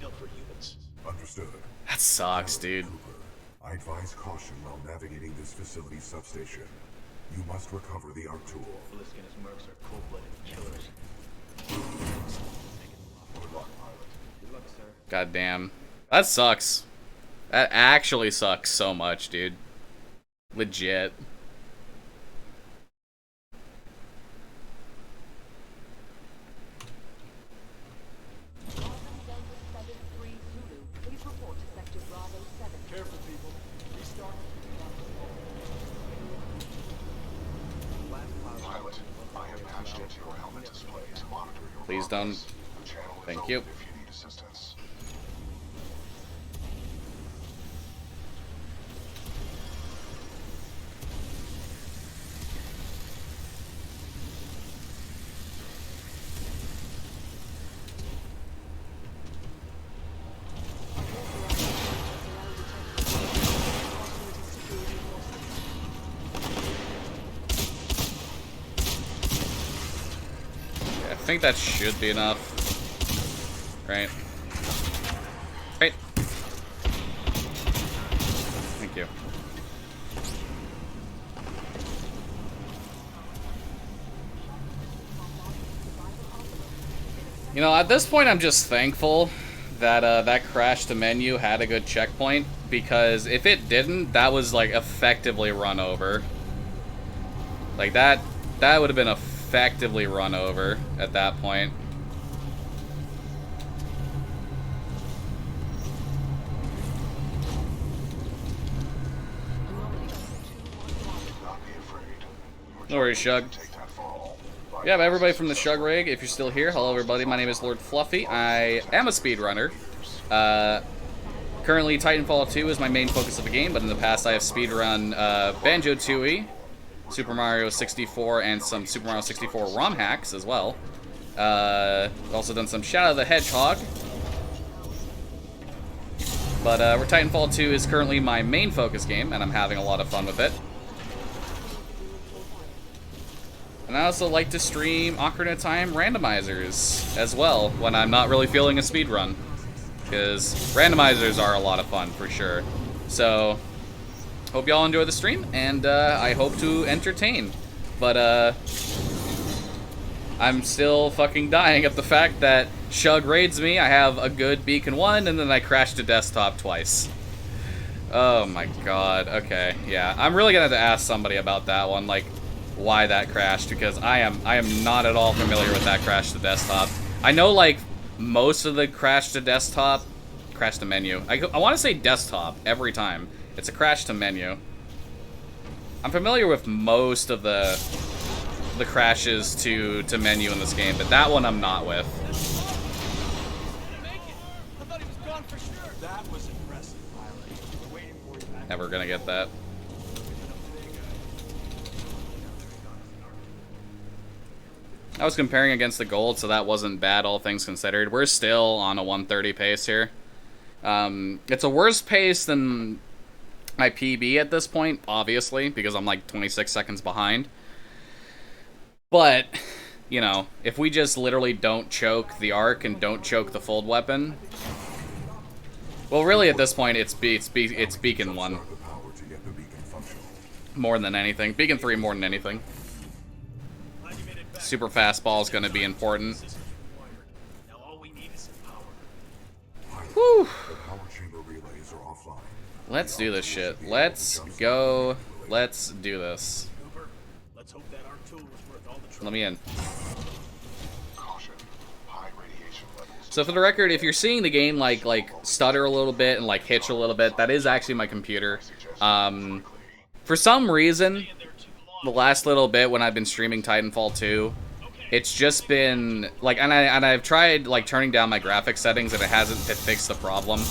Understood. that sucks, dude. I advise caution while navigating this facility substation. You must recover the ARC tool. Bliskin and his mercs are cold-blooded killers. Good luck, pilot. Good luck, sir. God damn. That sucks. That actually sucks so much, dude. Legit. Careful, people. Restart. Pilot, I have patched into your helmet display to monitor your Please progress. don't. The channel is Thank open you. if you need assistance. I think that should be enough. Right. Right. Thank you. You know, at this point, I'm just thankful that that crash to menu had a good checkpoint, because if it didn't, that was like effectively run over. Like that would have been effectively run over at that point. No worries, Shug. Yeah, everybody from the Shug Rig, if you're still here, hello everybody, my name is Lord Fluffy. I am a speedrunner. Currently, Titanfall 2 is my main focus of the game, but in the past I have speedrun Banjo-Tooie, Super Mario 64, and some Super Mario 64 ROM hacks as well. Also done some Shadow the Hedgehog. But where Titanfall 2 is currently my main focus game, and I'm having a lot of fun with it. And I also like to stream Ocarina of Time randomizers as well when I'm not really feeling a speedrun. Because randomizers are a lot of fun for sure. So, hope y'all enjoy the stream, and I hope to entertain. But I'm still fucking dying at the fact that Shug raids me, I have a good beacon 1, and then I crash to desktop twice. Oh my god, okay, yeah. I'm really gonna have to ask somebody about that one, like, why that crashed, because I am not at all familiar with that crash to desktop. I know, like, most of the crash to menu. I want to say desktop every time. It's a crash to menu. I'm familiar with most of the crashes to menu in this game, but that one I'm not with. Never gonna get that. I was comparing against the gold, so that wasn't bad, all things considered. We're still on a 130 pace here. It's a worse pace than my PB at this point, obviously, because I'm like 26 seconds behind. But you know, if we just literally don't choke the arc and don't choke the fold weapon. Well, really, at this point, it's Beacon 1. More than anything. Beacon 3 more than anything. Super fastball is going to be important. Whew. Let's do this shit. Let's go. Let's do this. Let me in. So for the record, if you're seeing the game like stutter a little bit and like hitch a little bit, that is actually my computer. For some reason, the last little bit when I've been streaming Titanfall 2, it's just been like, and I've tried like turning down my graphics settings and it hasn't fixed the problem.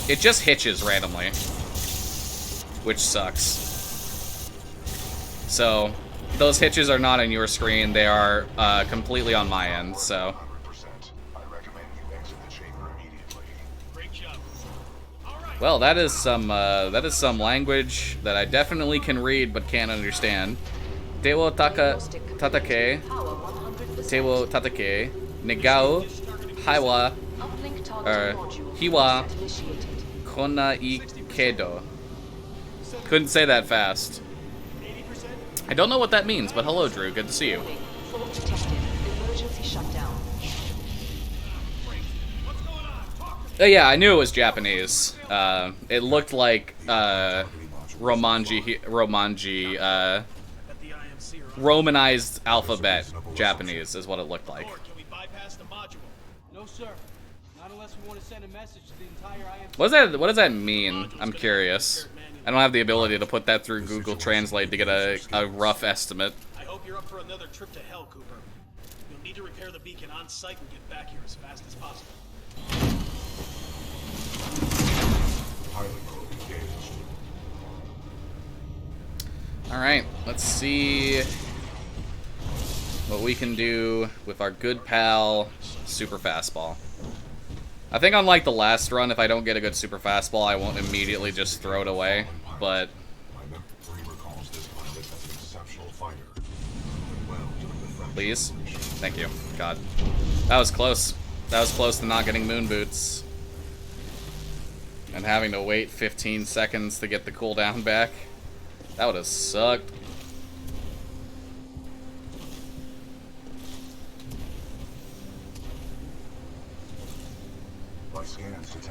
It just hitches randomly, which sucks. So those hitches are not on your screen; they are completely on my end. So. Well, that is some language that I definitely can read but can't understand. Tewo tatake, Tewo tatake, negao, haiwa, hiwa, kona ikedo. Couldn't say that fast. I don't know what that means, but hello, Drew. Good to see you. Yeah, I knew it was Japanese. It looked like Romanji, Romanized alphabet Japanese is what it looked like. No, sir. Not unless we want to send a message to the entire IMC. What does that mean? I'm curious. I don't have the ability to put that through Google Translate to get a rough estimate. I hope you're up for another trip to hell, Cooper. You'll need to repair the beacon on site and get back here as fast as possible. Alright, let's see what we can do with our good pal, Super Fastball. I think unlike the last run, if I don't get a good Super Fastball, I won't immediately just throw it away, but... Please? Thank you. God. That was close. That was close to not getting moon boots. And having to wait 15 seconds to get the cooldown back. That would have sucked.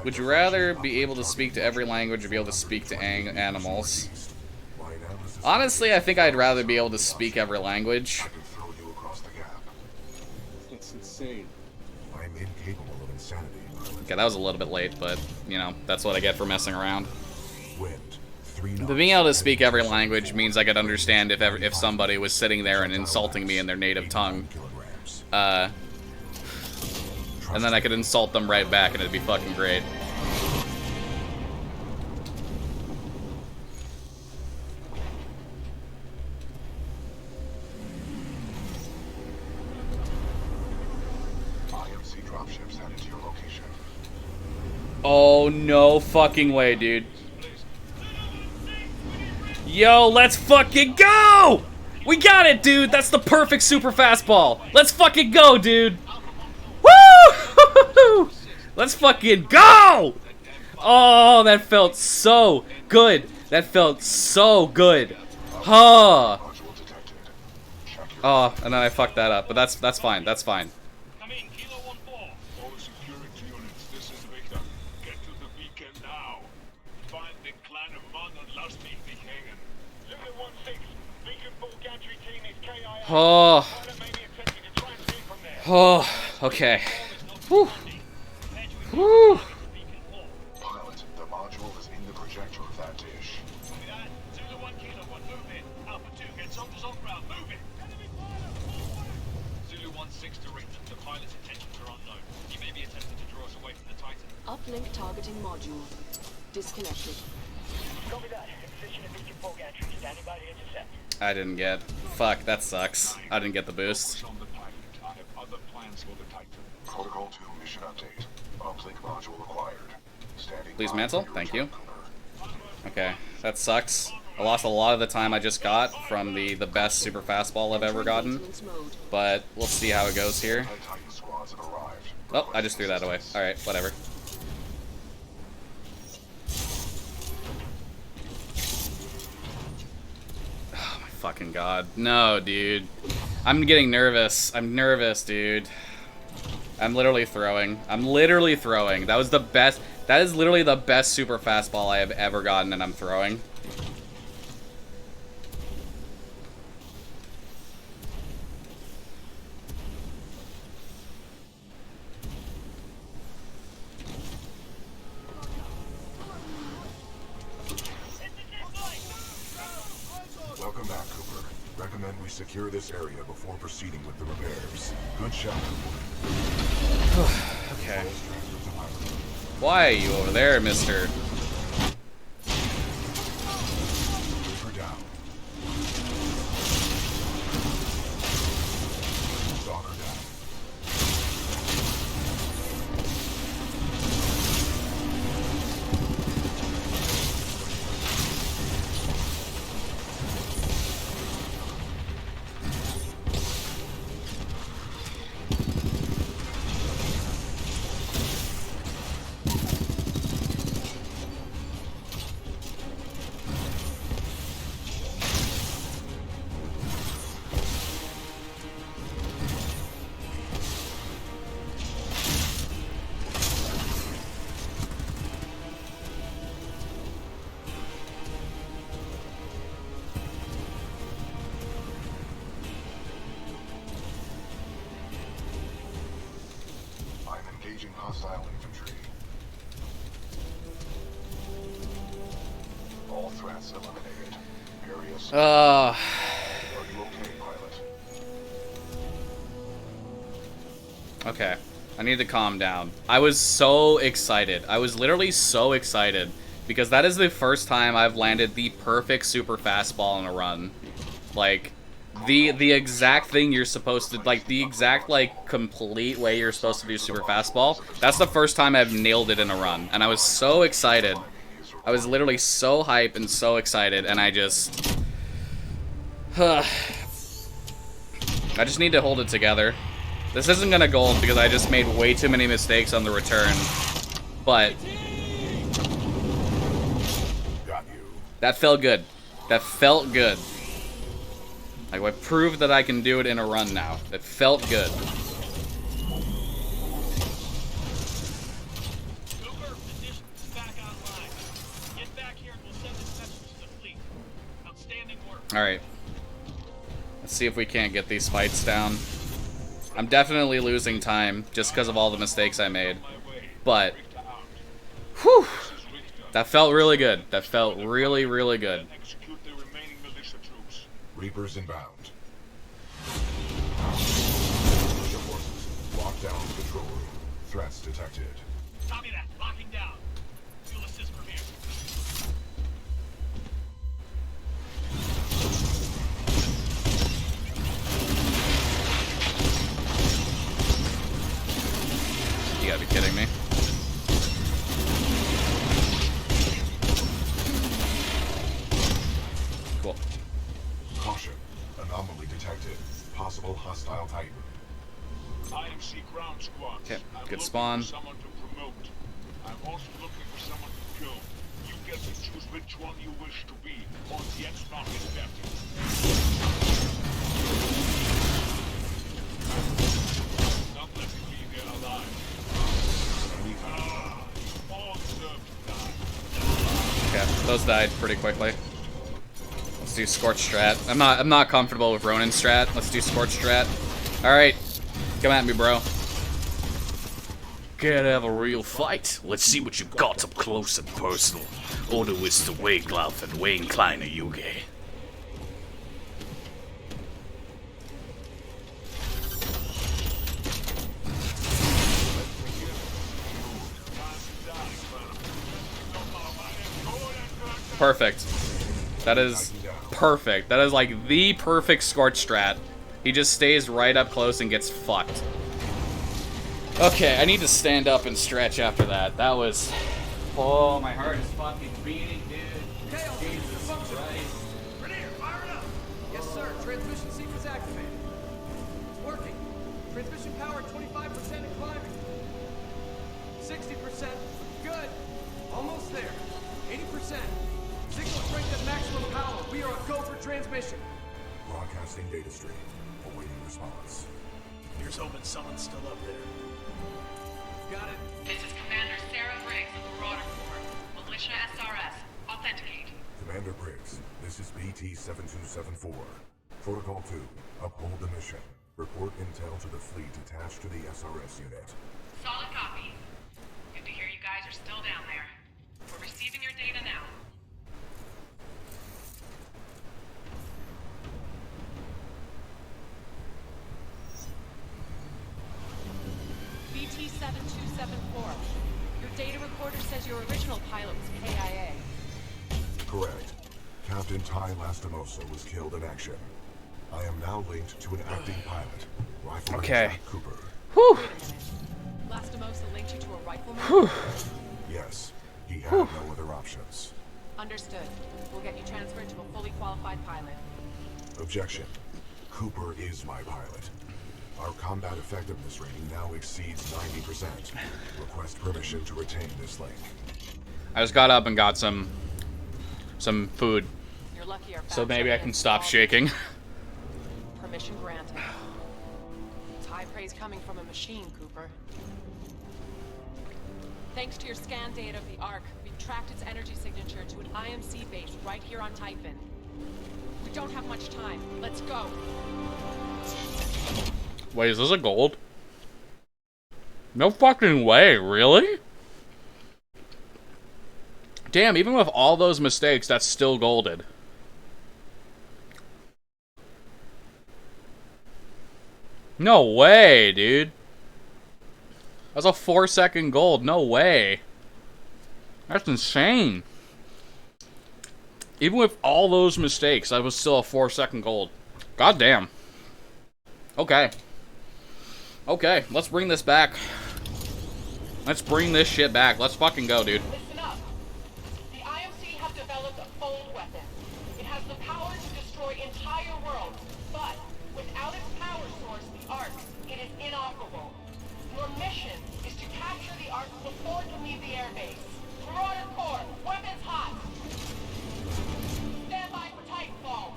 Would you rather be able to speak to every language or be able to speak to animals? Honestly, I think I'd rather be able to speak every language. That's insane. I'm incapable of insanity. Okay, that was a little bit late, but, you know, that's what I get for messing around. But being able to speak every language means I could understand if somebody was sitting there and insulting me in their native tongue. And then I could insult them right back and it'd be fucking great. Oh, no fucking way, dude. Yo, let's fucking go! We got it, dude! That's the perfect super fastball! Let's fucking go, dude! Woo! Let's fucking go! Oh, that felt so good. That felt so good. Huh. Oh, and then I fucked that up, but that's fine. That's fine. Oh. Oh, okay. Whew. Whew. Pilot, the module is in the projector of that dish. Zulu 1 Kilo 1, move it. Alpha 2, get soldiers on ground, move it. Zulu 1-6 to Richter. The pilot's intentions are unknown. He may be attempting to draw us away from the Titan. Uplink targeting module disconnected. Copy that. In position at Beacon 4 gantry. Standing by to intercept. I didn't get. Fuck, that sucks. I didn't get the boost. I have other plans for the Titan. Protocol 2 mission update. Uplink module acquired. Standing Please mantle. Thank you. Okay, that sucks. I lost a lot of the time I just got from the best super fastball I've ever gotten. But we'll see how it goes here. Oh, I just threw that away. Alright, whatever. Oh my fucking god. No, dude. I'm getting nervous. I'm nervous, dude. I'm literally throwing. I'm literally throwing. That was the best. That is literally the best super fastball I have ever gotten, and I'm throwing. Welcome back, Cooper. Recommend we secure this area before proceeding with the repairs. Good shot. Okay. Why are you over there, mister? Reaper down. Stalker down. Engaging hostile infantry. All threats eliminated. Area Are you okay, pilot? Okay. I need to calm down. I was so excited. I was literally so excited because that is the first time I've landed the perfect super fastball in a run. Like, the exact thing you're supposed to, like, the exact, like, complete way you're supposed to do super fastball. That's the first time I've nailed it in a run, and I was so excited. I was literally so hyped and so excited, and I just... I just need to hold it together. This isn't gonna gold because I just made way too many mistakes on the return, but... that felt good. That felt good. Like, I proved that I can do it in a run now. It felt good. Cooper, position's back online. Get back here and we'll send this message to the fleet. Outstanding work. Alright. Let's see if we can't get these fights down. I'm definitely losing time just because of all the mistakes I made. But, whew, that felt really good. That felt really, really good. Reapers inbound. Militia forces, lock down control room. Threats detected. Copy that. Locking down. You'll assist from here. You gotta be kidding me. Cool. Caution. Anomaly detected. Possible hostile Titan. IMC ground squad. Okay, good spawn. Someone to promote. I'm also looking for someone to kill. You get to choose which one you wish to be once the X-Knock is vetted. Not letting me get alive. All deserve to die. Okay, those died pretty quickly. Let's do Scorch strat. I'm not comfortable with Ronin strat. Let's do Scorch strat. Alright. Come at me, bro. Can't have a real fight. Let's see what you got up close and personal. Order is to Wayglove and Wayne Kleiner AUG. Perfect. That is perfect. That is like the perfect Scorch strat. He just stays right up close and gets fucked. Okay, I need to stand up and stretch after that. That was Oh, my heart is fucking beating, dude. Jesus Christ. Rainier, fire it up! Yes, sir. Transmission seek is activated. It's working. Transmission power 25% and climbing. 60%. Good. Almost there. 80%. Signal strength at maximum power. We are a go for transmission. Broadcasting data stream. Awaiting response. Here's hoping someone's still up there. Got it. This is Commander Sarah Briggs of the Marauder Corps. Militia SRS. Authenticate. Commander Briggs, this is BT-7274. Protocol 2, uphold the mission. Report intel to the fleet attached to the SRS unit. Solid copy. Good to hear you guys are still down there. We're receiving your data now. BT-7274. Your data recorder says your original pilot was KIA. Correct. Captain Ty Lastimosa was killed in action. I am now linked to an acting pilot, Rifleman Jack Cooper. Whew. Lastimosa linked you to a rifleman? Whew. Yes, he had no other options. Understood. We'll get you transferred to a fully qualified pilot. Objection. Cooper is my pilot. Our combat effectiveness rating now exceeds 90%. Request permission to retain this link. I just got up and got some food. You're lucky our So maybe I can factory stop installed. shaking. Permission granted. It's high praise coming from a machine, Cooper. Thanks to your scan data of the Ark, we've tracked its energy signature to an IMC base right here on Titanfall. We don't have much time. Let's go. Wait, is this a gold? No fucking way, really? Damn, even with all those mistakes, that's still golded. No way, dude. That's a 4-second gold. No way. That's insane. Even with all those mistakes, that was still a 4-second gold. God damn. Okay. Okay, let's bring this back. Let's bring this shit back. Let's fucking go, dude. Listen up. The IMC have developed a fold weapon. It has the power to destroy entire worlds, but without its power source, the Ark, it is inoperable. Your mission is to capture the Ark before it can leave the airbase. Marauder Corps, weapons hot. Stand by for Titanfall.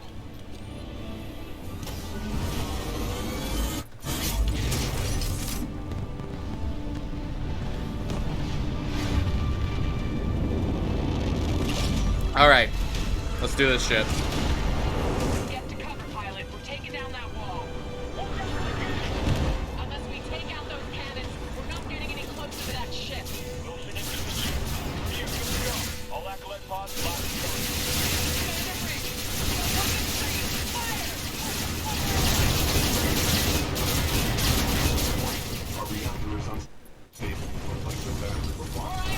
Alright. Let's do this shit. Get to cover, pilot. We're taking down that wall. Unless we take out those cannons, we're not getting any closer to that ship. Here we go. All acolyte pods locked and going. Our reactor is unstable. Replace the battery required.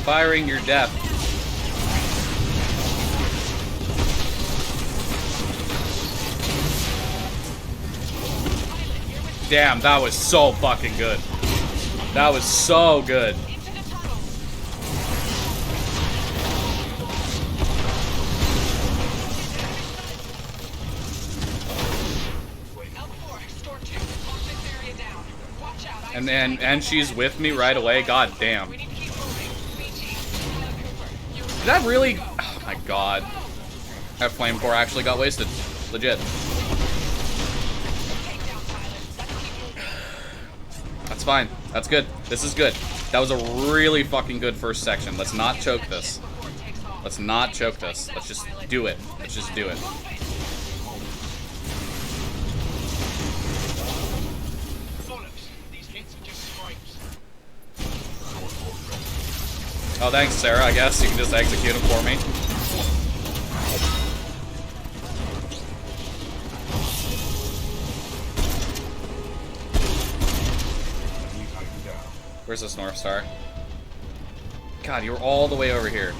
Firing your death. Damn, that was so fucking good. That was so good. And she's with me right away. God damn. Did that really? Oh my god. That flame core actually got wasted. Legit. That's fine. That's good. This is good. That was a really fucking good first section. Let's not choke this. Let's not choke this. Let's just do it. Let's just do it. Oh, thanks, Sarah. I guess you can just execute him for me. Where's this North Star? God, you were all the way over here.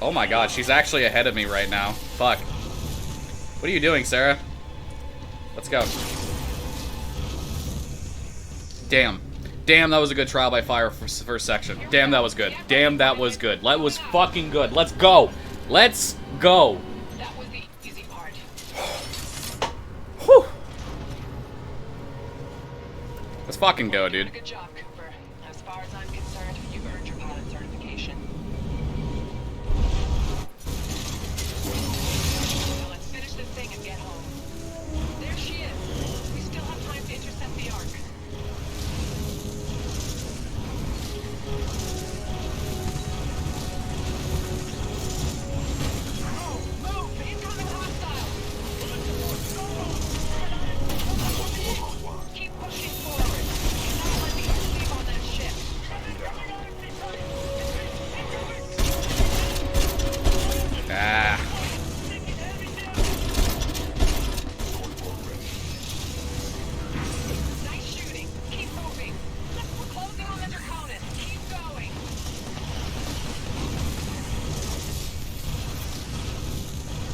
Oh my god, she's actually ahead of me right now. Fuck. What are you doing, Sarah? Let's go. Damn. Damn, that was a good trial by fire for first section. Damn, that was good. Damn, that was good. That was fucking good. Let's go. Let's go. That was the easy part. Whew. Let's fucking go, dude. Good job, Cooper. As far as I'm concerned, you've earned your pilot certification. Now let's finish this thing and get home. There she is. We still have time to intercept the Ark. Keep pushing forward. Do not let me sleep on that ship. Ah. Nice shooting. Keep moving. We're closing on the Draconis. Keep going.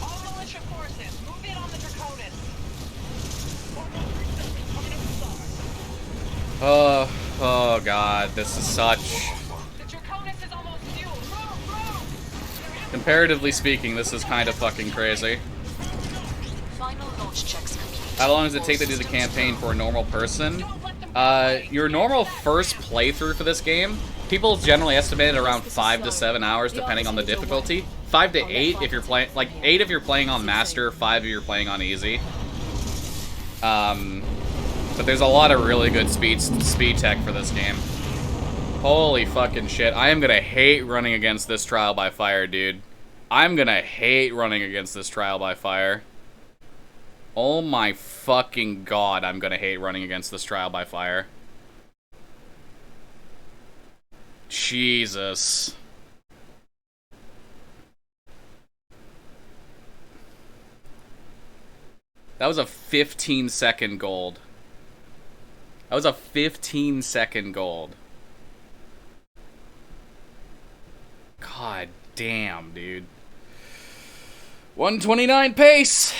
All militia forces, move in on the Draconis. Oh god, this is such... The Draconis is almost fueled. Row. Comparatively speaking, this is kind of fucking crazy. Final launch checks complete. How long does it take to do the campaign for a normal person? Your normal first playthrough for this game, people generally estimate it around 5 to 7 hours depending on the difficulty. 5 to 8 if you're playing, like 8 if you're playing on Master, 5 if you're playing on Easy. But there's a lot of really good speed tech for this game. Holy fucking shit. I am gonna hate running against this trial by fire, dude. I'm gonna hate running against this trial by fire. Oh my fucking god, I'm gonna hate running against this trial by fire. Jesus. That was a 15-second gold. That was a 15-second gold. God damn, dude. 129 pace!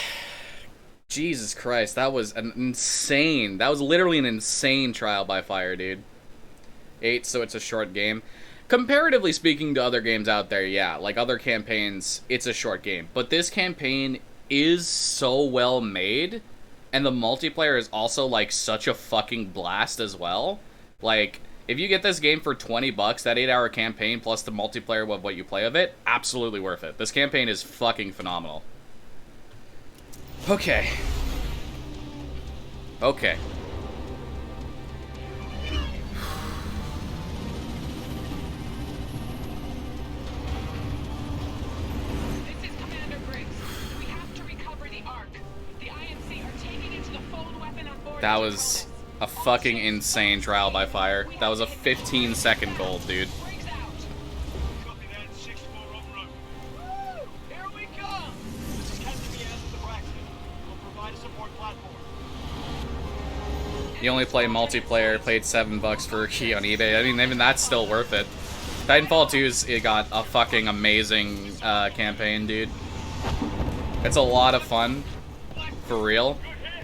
Jesus Christ, that was an insane... That was literally an insane trial by fire, dude. 8, so it's a short game. Comparatively speaking to other games out there, yeah, like other campaigns, it's a short game. But this campaign is so well made, and the multiplayer is also, like, such a fucking blast as well. Like, if you get this game for 20 bucks, that 8-hour campaign plus the multiplayer of what you play of it, absolutely worth it. This campaign is fucking phenomenal. Okay. Okay. This is Commander Briggs. We have to recover the Ark. The IMC are taking it to the fold weapon on board. That was a fucking insane trial by fire. That was a 15-second gold, dude. Here we come! This is Captain Diaz of the Braxton. We'll provide a support platform. You only play multiplayer, paid $7 for a key on eBay. I mean, even that's still worth it. Titanfall 2's it got a fucking amazing campaign, dude. It's a lot of fun, for real.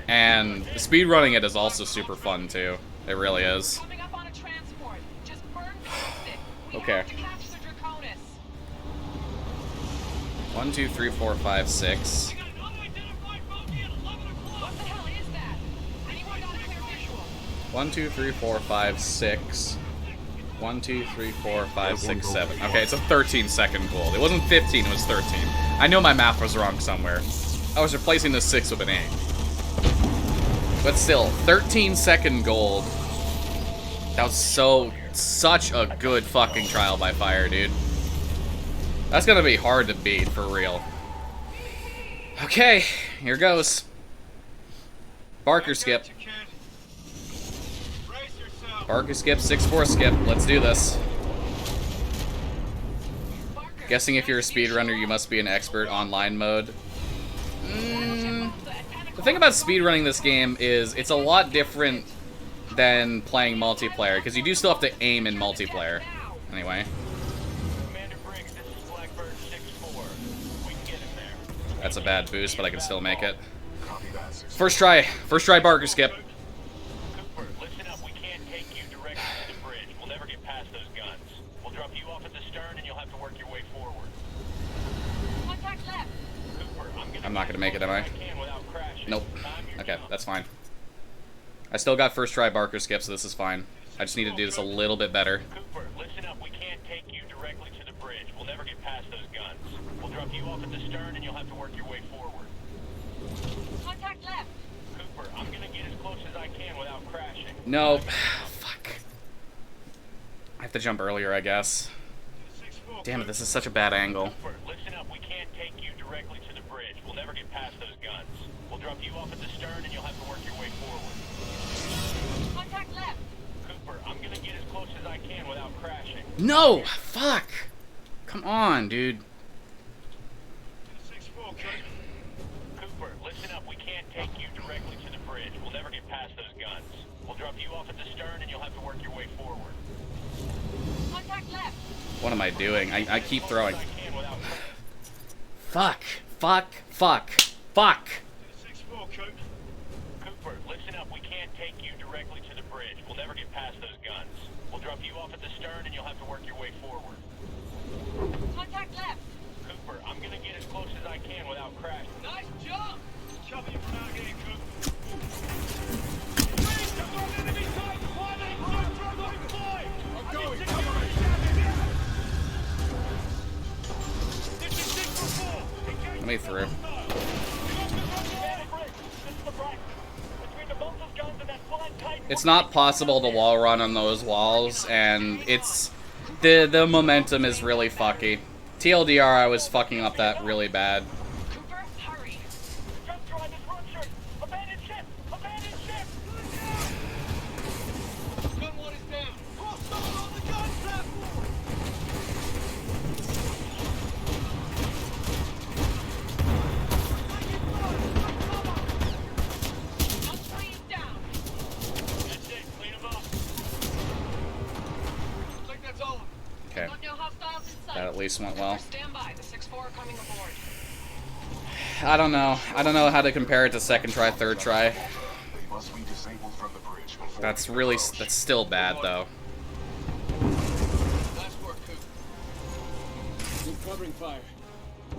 And speedrunning it is also super fun, too. It really is. Okay. 1, 2, 3, 4, 5, 6. 1, 2, 3, 4, 5, 6. 1, 2, 3, 4, 5, 6, 7. Okay, it's a 13-second gold. It wasn't 15, it was 13. I know my math was wrong somewhere. I was replacing the 6 with an 8. But still, 13-second gold. That was such a good fucking trial by fire, dude. That's gonna be hard to beat, for real. Okay, here goes. Barker skip. Barker skip, 6-4 skip. Let's do this. Guessing if you're a speedrunner, you must be an expert online mode. The thing about speedrunning this game is it's a lot different than playing multiplayer, because you do still have to aim in multiplayer. Anyway. That's a bad boost, but I can still make it. First try Barker skip. Cooper, listen up. We can't take you directly to the bridge. We'll never get past those guns. We'll drop you off at the stern, and you'll have to work your way forward. Contact left. Cooper, I'm not gonna make it, am I? Nope. Okay, that's fine. I still got first try Barker skip, so this is fine. I just need to do this a little bit better. Cooper, listen up. We can't take you directly to the bridge. We'll never get past those guns. We'll drop you off at the stern, and you'll have to work your way forward. Contact left. Cooper, I'm gonna get as close as I can without crashing. No. Fuck. I have to jump earlier, I guess. Damn it, this is such a bad angle. Cooper, listen up. We can't take you directly to the bridge. We'll never get past those guns. We'll drop you off at the stern, and you'll have to work your way forward. Contact left. Cooper, I'm gonna get as close as I can without crashing. No! Fuck! Come on, dude. Cooper, listen up. We can't take you directly to the bridge. We'll never get past those guns. We'll drop you off at the stern, and you'll have to work your way forward. Contact left. What am I doing? I keep throwing. Fuck. Fuck. Fuck. Fuck. Cooper, listen up. We can't take you directly to the bridge. We'll never get past those guns. We'll drop you off at the stern, and you'll have to work your way forward. Contact left. Cooper, I'm gonna get as close as I can without crashing. Nice jump. Cover you from out here, Cooper. I'm going. Let me through. It's not possible to wall run on those walls, and it's the momentum is really fucky. TLDR, I was fucking up that really bad. Cooper, hurry. Just drive this run shirt. Abandoned ship. Abandoned ship. Gun one is down. Hostile on the gun platform. Gun three is down. That's it. Clean them up. I think that's all of them. Okay. Got no hostiles in sight. That at least went well. Stand by. The 6-4 are coming aboard. I don't know. I don't know how to compare it to second try, third try. They must be disabled from the bridge before That's they really, approach. that's still bad though. Nice work, Coop. Good covering fire.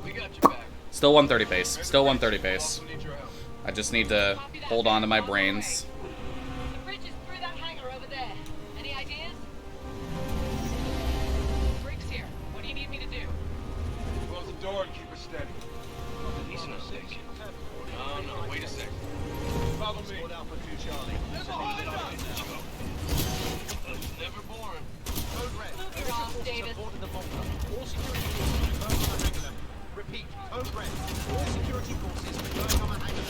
We got your back. Still 130 pace. Still 130 pace. Also need your help. I just need to hold on to my brains. The bridge is through that hangar over there. Any ideas? Briggs here. What do you need me to do? Close the door and keep it steady. He's in a section. No, wait a second. Follow me. There's a holdup! Never boring. Code red. You're off, Davis. Boarded the bunker. All security forces return on the hangar. Repeat. Code red. All security forces return on the hangar.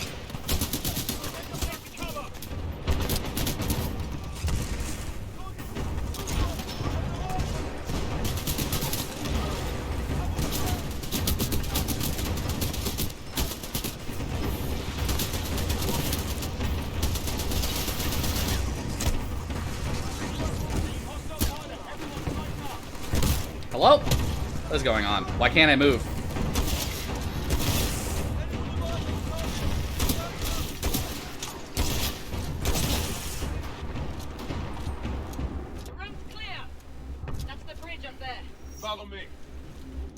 Hello? What is going on? Why can't I move? The room's clear. That's the bridge up there. Follow me.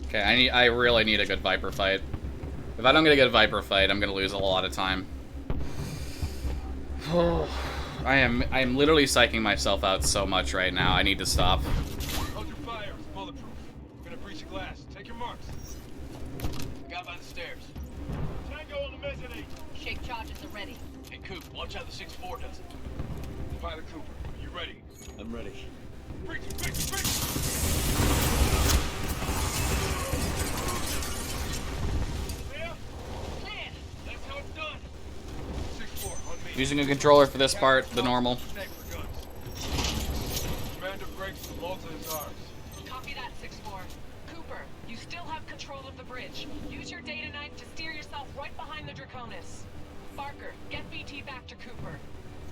Okay, I really need a good Viper fight. If I don't get a good Viper fight, I'm gonna lose a lot of time. I am literally psyching myself out so much right now. I need to stop. Hold your fire. It's bulletproof. We're gonna breach the glass. Take your marks. Got by the stairs. Tango on the mezzanine. Shake charges are ready. Hey, Coop, watch how the 6-4 does it. Pilot Cooper, are you ready? I'm ready. Breach, breach, breach! Clear? Clear. That's how it's done. 6-4, on me. Using a controller for this part, the normal. Protect for guns. Commander Briggs, the Malta is ours. Copy that, 6-4. Cooper, you still have control of the bridge. Use your data knife to steer yourself right behind the Draconis. Barker, get BT back to Cooper.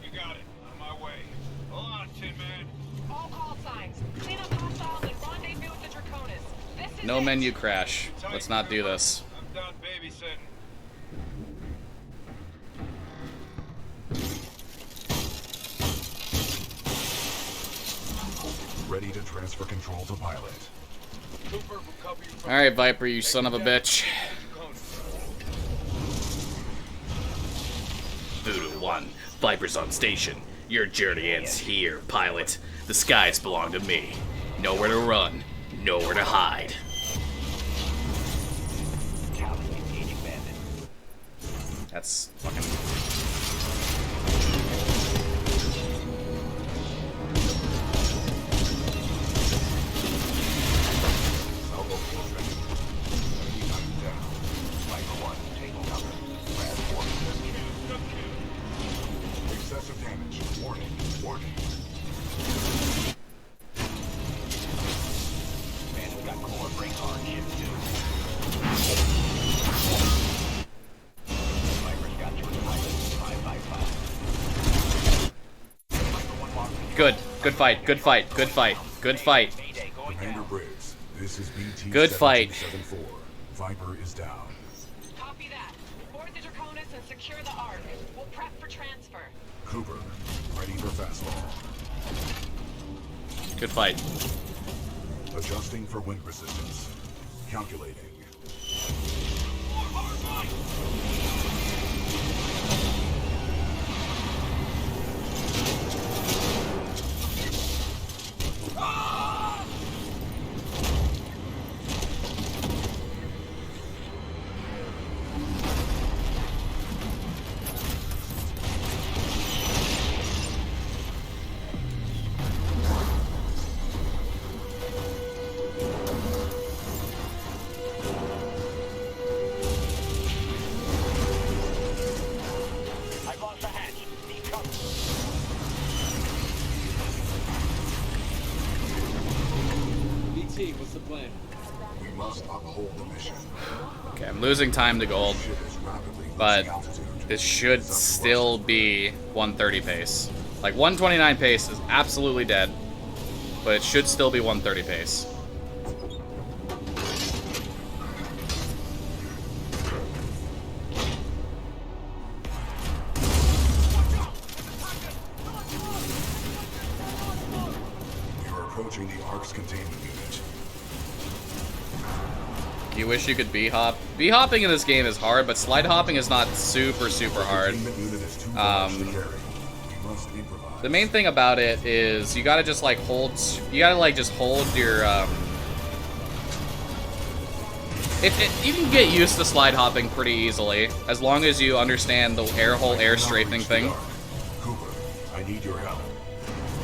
You got it. On my way. Hold on, Tin Man. All call signs. Clean up hostiles and rendezvous with the Draconis. This is No it. menu crash. Let's not do this. I'm done babysitting. Ready to transfer control to pilot. Cooper will cover you from Alright, Viper, you son of a bitch. Voodoo 1, Viper's on station. Your journey ends here, pilot. The skies belong to me. Nowhere to run, nowhere to hide. That's fucking... Excessive damage. Warning. Warning. Man, we got core break hard shit too. Viper's got you in the right. 5 by 5. Good. Good fight. Good fight. Good fight. Good fight. Commander Briggs, this is BT. Good fight. 7274. Viper is down. Copy that. Board the Draconis and secure the Ark. We'll prep for transfer. Cooper, ready for fastball. Good fight. Adjusting for wind resistance. Calculating. I've lost the hatch. Need cover. BT, what's the plan? We must uphold the mission. Okay, I'm losing time to gold, but this should still be 130 pace. Like, 129 pace is absolutely dead, but it should still be 130 pace. You're approaching the Ark's containment unit. You wish you could B-hop. B-hopping in this game is hard, but slide hopping is not super, super hard. The main thing about it is you gotta just like hold, you can get used to slide hopping pretty easily, as long as you understand the whole air strafing thing. Cooper, I need your help.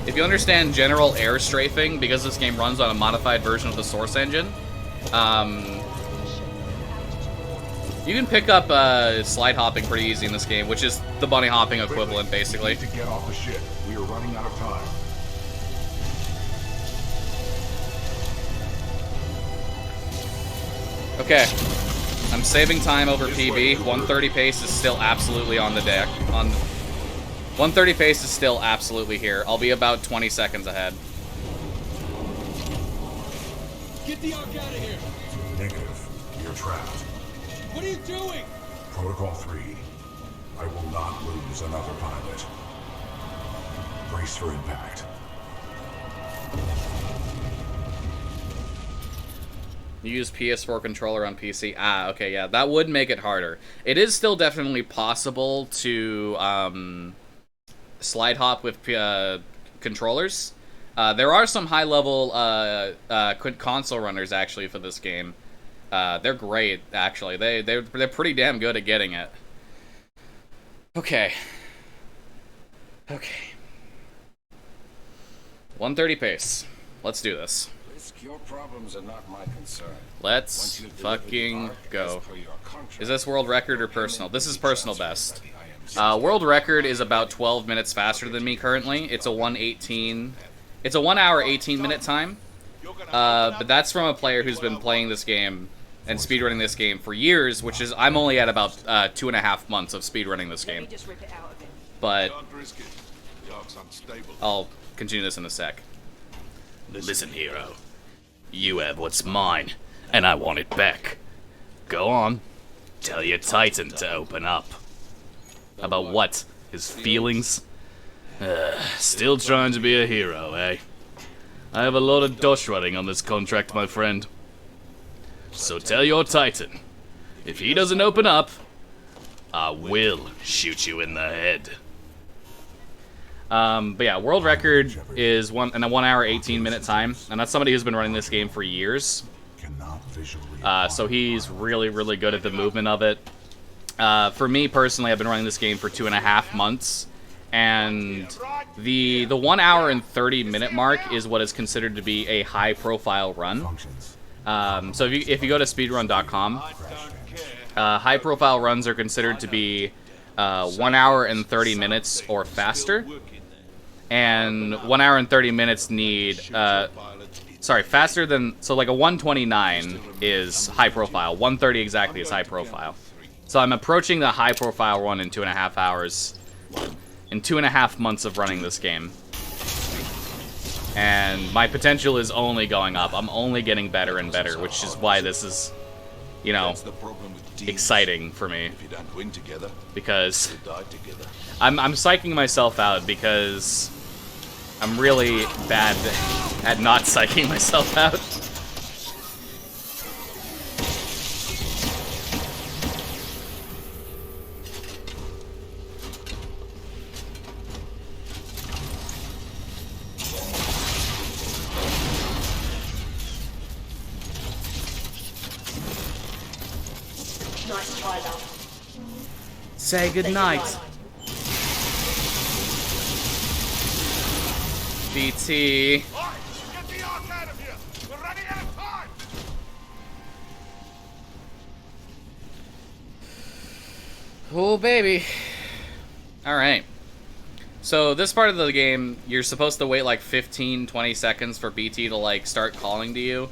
If you understand general air strafing, because this game runs on a modified version of the source engine, you can pick up slide hopping pretty easy in this game, which is the bunny hopping equivalent, basically. To get off the ship, we are running out of time. Okay, I'm saving time over PB. 130 pace is still absolutely on the deck. 130 pace is still absolutely here. I'll be about 20 seconds ahead. Get the Ark out of here! Negative. You're trapped. What are you doing? Protocol 3. I will not lose another pilot. Brace for impact. You use PS4 controller on PC. Ah, okay, yeah, that would make it harder. It is still definitely possible to slide hop with controllers. There are some high-level console runners, actually, for this game. They're great, actually. They're pretty damn good at getting it. Okay. Okay. 130 pace. Let's do this. Your problems are not my concern. Let's fucking go. Is this world record or personal? This is personal best. World record is about 12 minutes faster than me currently. It's a 1:18. It's a 1 hour 18 minute time. But that's from a player who's been playing this game and speedrunning this game for years, which is I'm only at about 2.5 months of speedrunning this game. But I'll continue this in a sec. Listen, hero. You have what's mine, and I want it back. Go on. Tell your Titan to open up. About what? His feelings? Still trying to be a hero, eh? I have a lot of dosh running on this contract, my friend. So tell your Titan, if he doesn't open up, I will shoot you in the head. But yeah, world record is in a 1 hour 18-minute time, and that's somebody who's been running this game for years. So he's really, really good at the movement of it. For me personally, I've been running this game for 2.5 months, and the 1 hour and 30-minute mark is what is considered to be a high-profile run. So if you go to speedrun.com, high-profile runs are considered to be 1 hour and 30 minutes or faster. And 1 hour and 30 minutes need, faster than, so like a 129 is high profile, 130 exactly is high profile. So I'm approaching the high profile one in 2.5 hours, in 2.5 months of running this game. And my potential is only going up. I'm only getting better and better, which is why this is, you know, exciting for me. Because I'm psyching myself out because I'm really bad at not psyching myself out. Nice try, love. Say goodnight. BT. Get the arc out of here! We're running out of time! Oh, baby. Alright. So, this part of the game, you're supposed to wait like 15-20 seconds for BT to like start calling to you.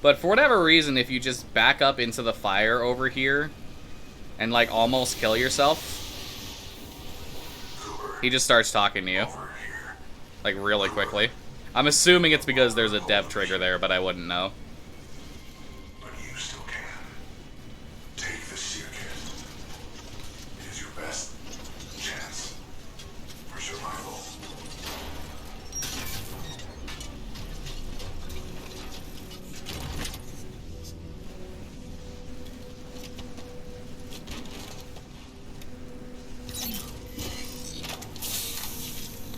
But for whatever reason, if you just back up into the fire over here and like almost kill yourself, he just starts talking to you. Like, really quickly. I'm assuming it's because there's a dev trigger there, but I wouldn't know. But you still can. Take the seer kit. It is your best chance for survival.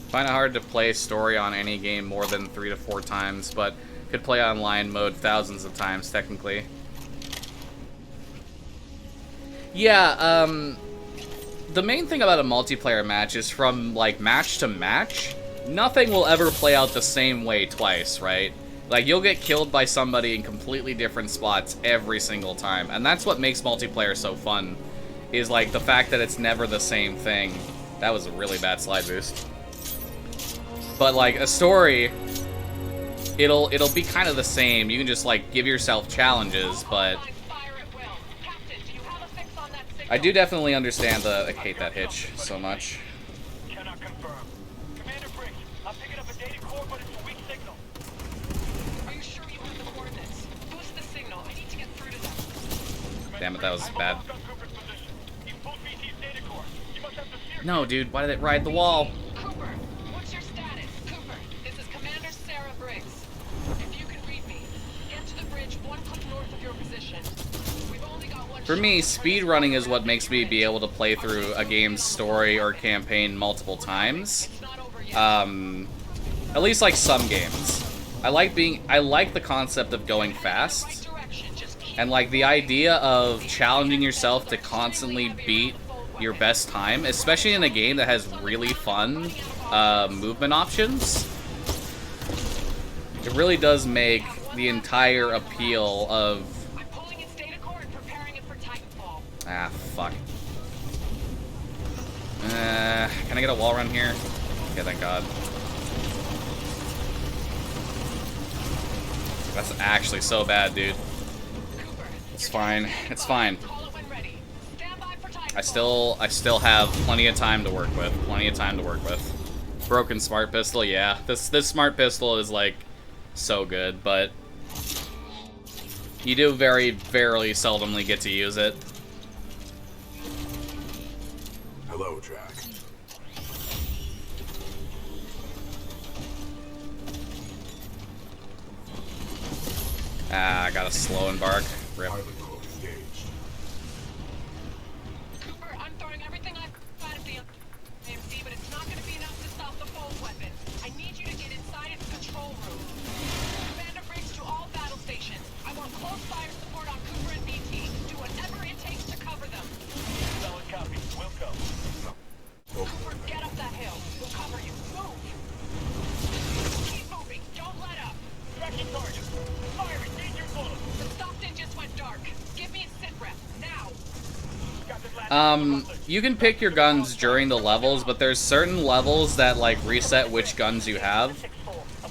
Find it hard to play story on any game more than 3 to 4 times, but could play online mode thousands of times, technically. Yeah, the main thing about a multiplayer match is from, like, match to match, nothing will ever play out the same way twice, right? Like, you'll get killed by somebody in completely different spots every single time, and that's what makes multiplayer so fun, is, like, the fact that it's never the same thing. That was a really bad slide boost. But like a story, it'll be kind of the same. You can just like give yourself challenges, but I do definitely understand the. I hate that hitch so much. Cannot confirm. Commander Briggs, I'm picking up a data core, but it's a weak signal. Are you sure you have the coordinates? Boost the signal. I need to get through to them. Damn it, that was bad. No, dude, why did it ride the wall? Cooper, what's your status? Cooper, this is Commander Sarah Briggs. If you can read me, get to the bridge 1 click north of your position. We've only got one. For me, speedrunning is what makes me be able to play through a game's story or campaign multiple times. At least like some games. I like the concept of going fast. And like the idea of challenging yourself to constantly beat your best time, especially in a game that has really fun movement options. It really does make the entire appeal of... I'm pulling its data core and preparing it for Titanfall. Ah, fuck. Can I get a wall run here? Okay, thank God. That's actually so bad, dude. It's fine. It's fine. I still have plenty of time to work with. Plenty of time to work with. Broken smart pistol, yeah. This smart pistol is like so good, but you do very seldomly get to use it. Hello, Jack. Ah, I got a slow embark. Rip. Cooper, I'm throwing everything I've got at the AMC, but it's not going to be enough to stop the fold weapon. I need you to get inside its control room. Commander Briggs to all battle stations. I want close fire support on Cooper and BT. Do whatever it takes to cover them. Solid copy. We'll go. Cooper, get up that hill. We'll cover you. Move. Keep moving. Don't let up. Tracking target. Fire it. Danger close. The Stockton just went dark. Give me a sit rep. Now. You can pick your guns during the levels, but there's certain levels that like reset which guns you have.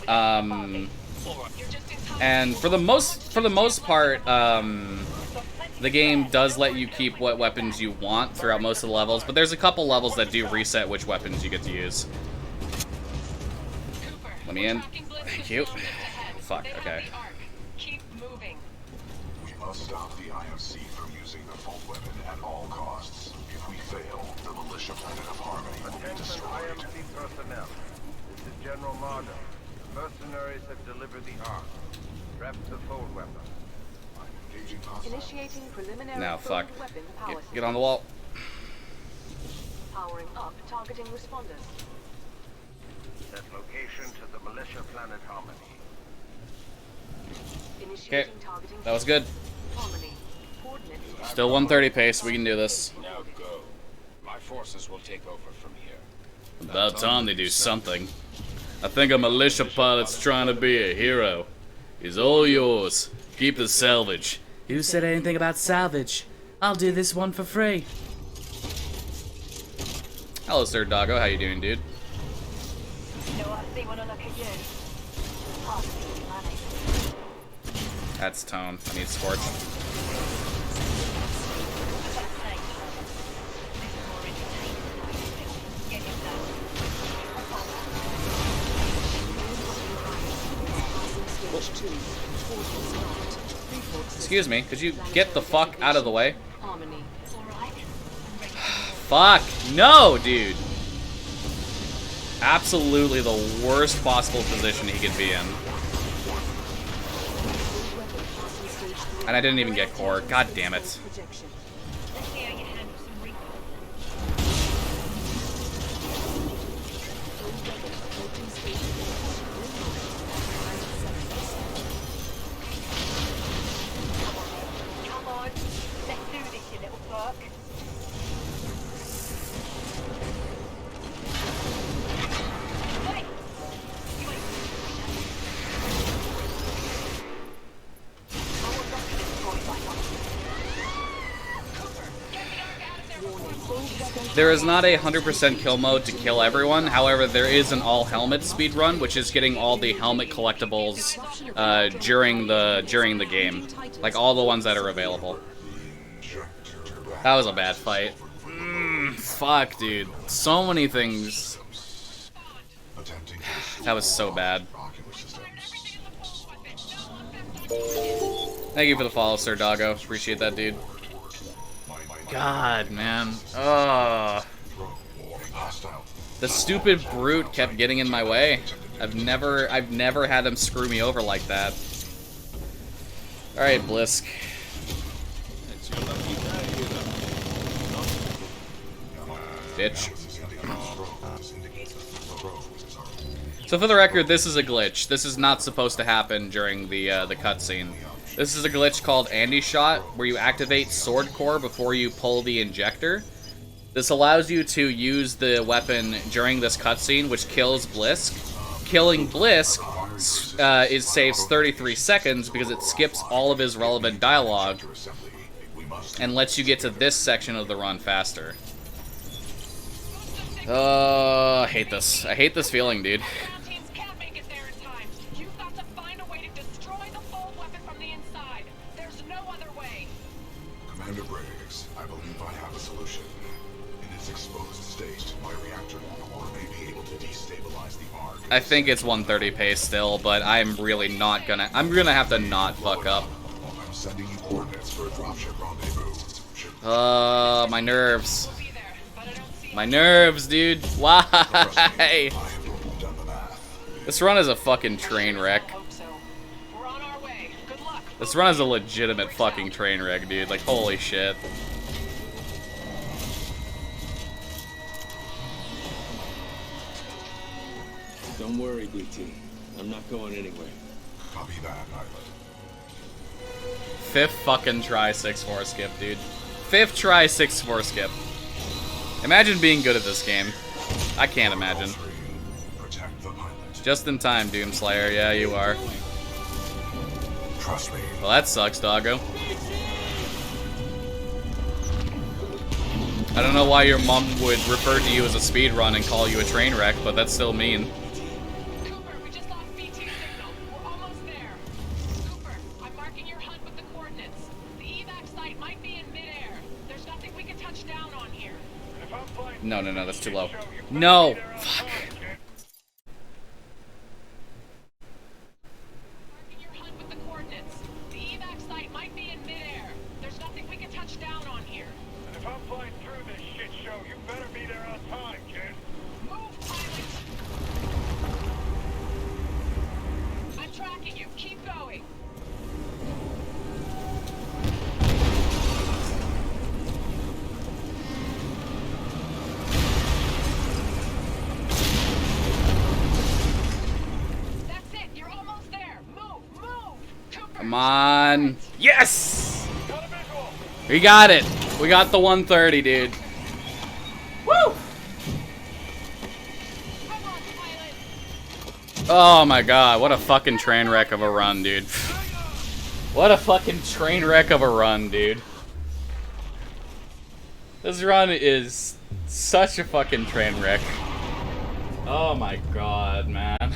And for the most part, the game does let you keep what weapons you want throughout most of the levels, but there's a couple levels that do reset which weapons you get to use. Let me in. Thank you. Fuck, okay. Keep moving. We must stop the IMC from using the Fold weapon at all costs. If we fail, the militia planet of Harmony will be destroyed. IMC personnel. This is General Marder. The mercenaries have delivered the ark. Trap the Fold weapon. Initiating preliminary Now, fuck. weapon power Get on the wall. Powering up targeting responders. Set location to the militia planet Harmony. Okay, that was good. Harmony. Coordinates. Still 130 pace, we can do this. Now go. My forces will take over from here. About time they do something. I think a militia pilot's trying to be a hero. He's all yours. Keep the salvage. Who said anything about salvage? I'll do this one for free. Hello, Sir Doggo. How you doing, dude? You know what I see when I look at you? Possibly money. That's tone. I need Scorch. Excuse me, could you get the fuck out of the way? Fuck! No, dude! Absolutely the worst possible position he could be in. And I didn't even get core. God damn it. There is not a 100% kill mode to kill everyone. However, there is an all helmet speedrun, which is getting all the helmet collectibles during the game, like all the ones that are available. That was a bad fight. Fuck, dude. So many things. That was so bad. Thank you for the follow, Sir Doggo. Appreciate that, dude. God, man. Ugh. The stupid brute kept getting in my way. I've never had him screw me over like that. Alright, Blisk. Bitch. So for the record, this is a glitch. This is not supposed to happen during the cutscene. This is a glitch called Andy Shot, where you activate Sword Core before you pull the injector. This allows you to use the weapon during this cutscene, which kills Blisk. Killing Blisk saves 33 seconds because it skips all of his relevant dialogue and lets you get to this section of the run faster. I hate this. I hate this feeling, dude. Commander Briggs, I believe I have a solution. In its exposed state, my reactor core may be able to destabilize the ARG. I think it's 130 pace still, but I'm really not gonna. I'm gonna have to not fuck up. I'm sending you coordinates for a dropship rendezvous. My nerves. My nerves, dude. Why? This run is a fucking train wreck. This run is a legitimate fucking train wreck, dude. Like, holy shit. Don't worry, BT. I'm not going anywhere. Copy that, pilot. Fifth fucking try 6-4 skip, dude. Fifth try 6-4 skip. Imagine being good at this game. I can't imagine. Just in time, Doomslayer. Yeah, you are. Trust me. Well, that sucks, doggo. I don't know why your mom would refer to you as a speed run and call you a train wreck, but that's still mean. Cooper, we just lost BT signal. We're almost there. Cooper, I'm marking your HUD with the coordinates. The evac site might be in midair. There's nothing we can touch down on here. No, that's too low. No! Fuck. Marking your HUD with the coordinates. The evac site might be in midair. There's nothing we can touch down on here. And if I'm flying through this shit show, you better be there on time, kid. Move, pilot! I'm tracking you. Keep going. That's it. You're almost there. Move, move. Cooper. Come on. Yes! We got it. We got the 130, dude. Woo! Oh my god, what a fucking train wreck of a run, dude. What a fucking train wreck of a run, dude. This run is such a fucking train wreck. Oh my god, man.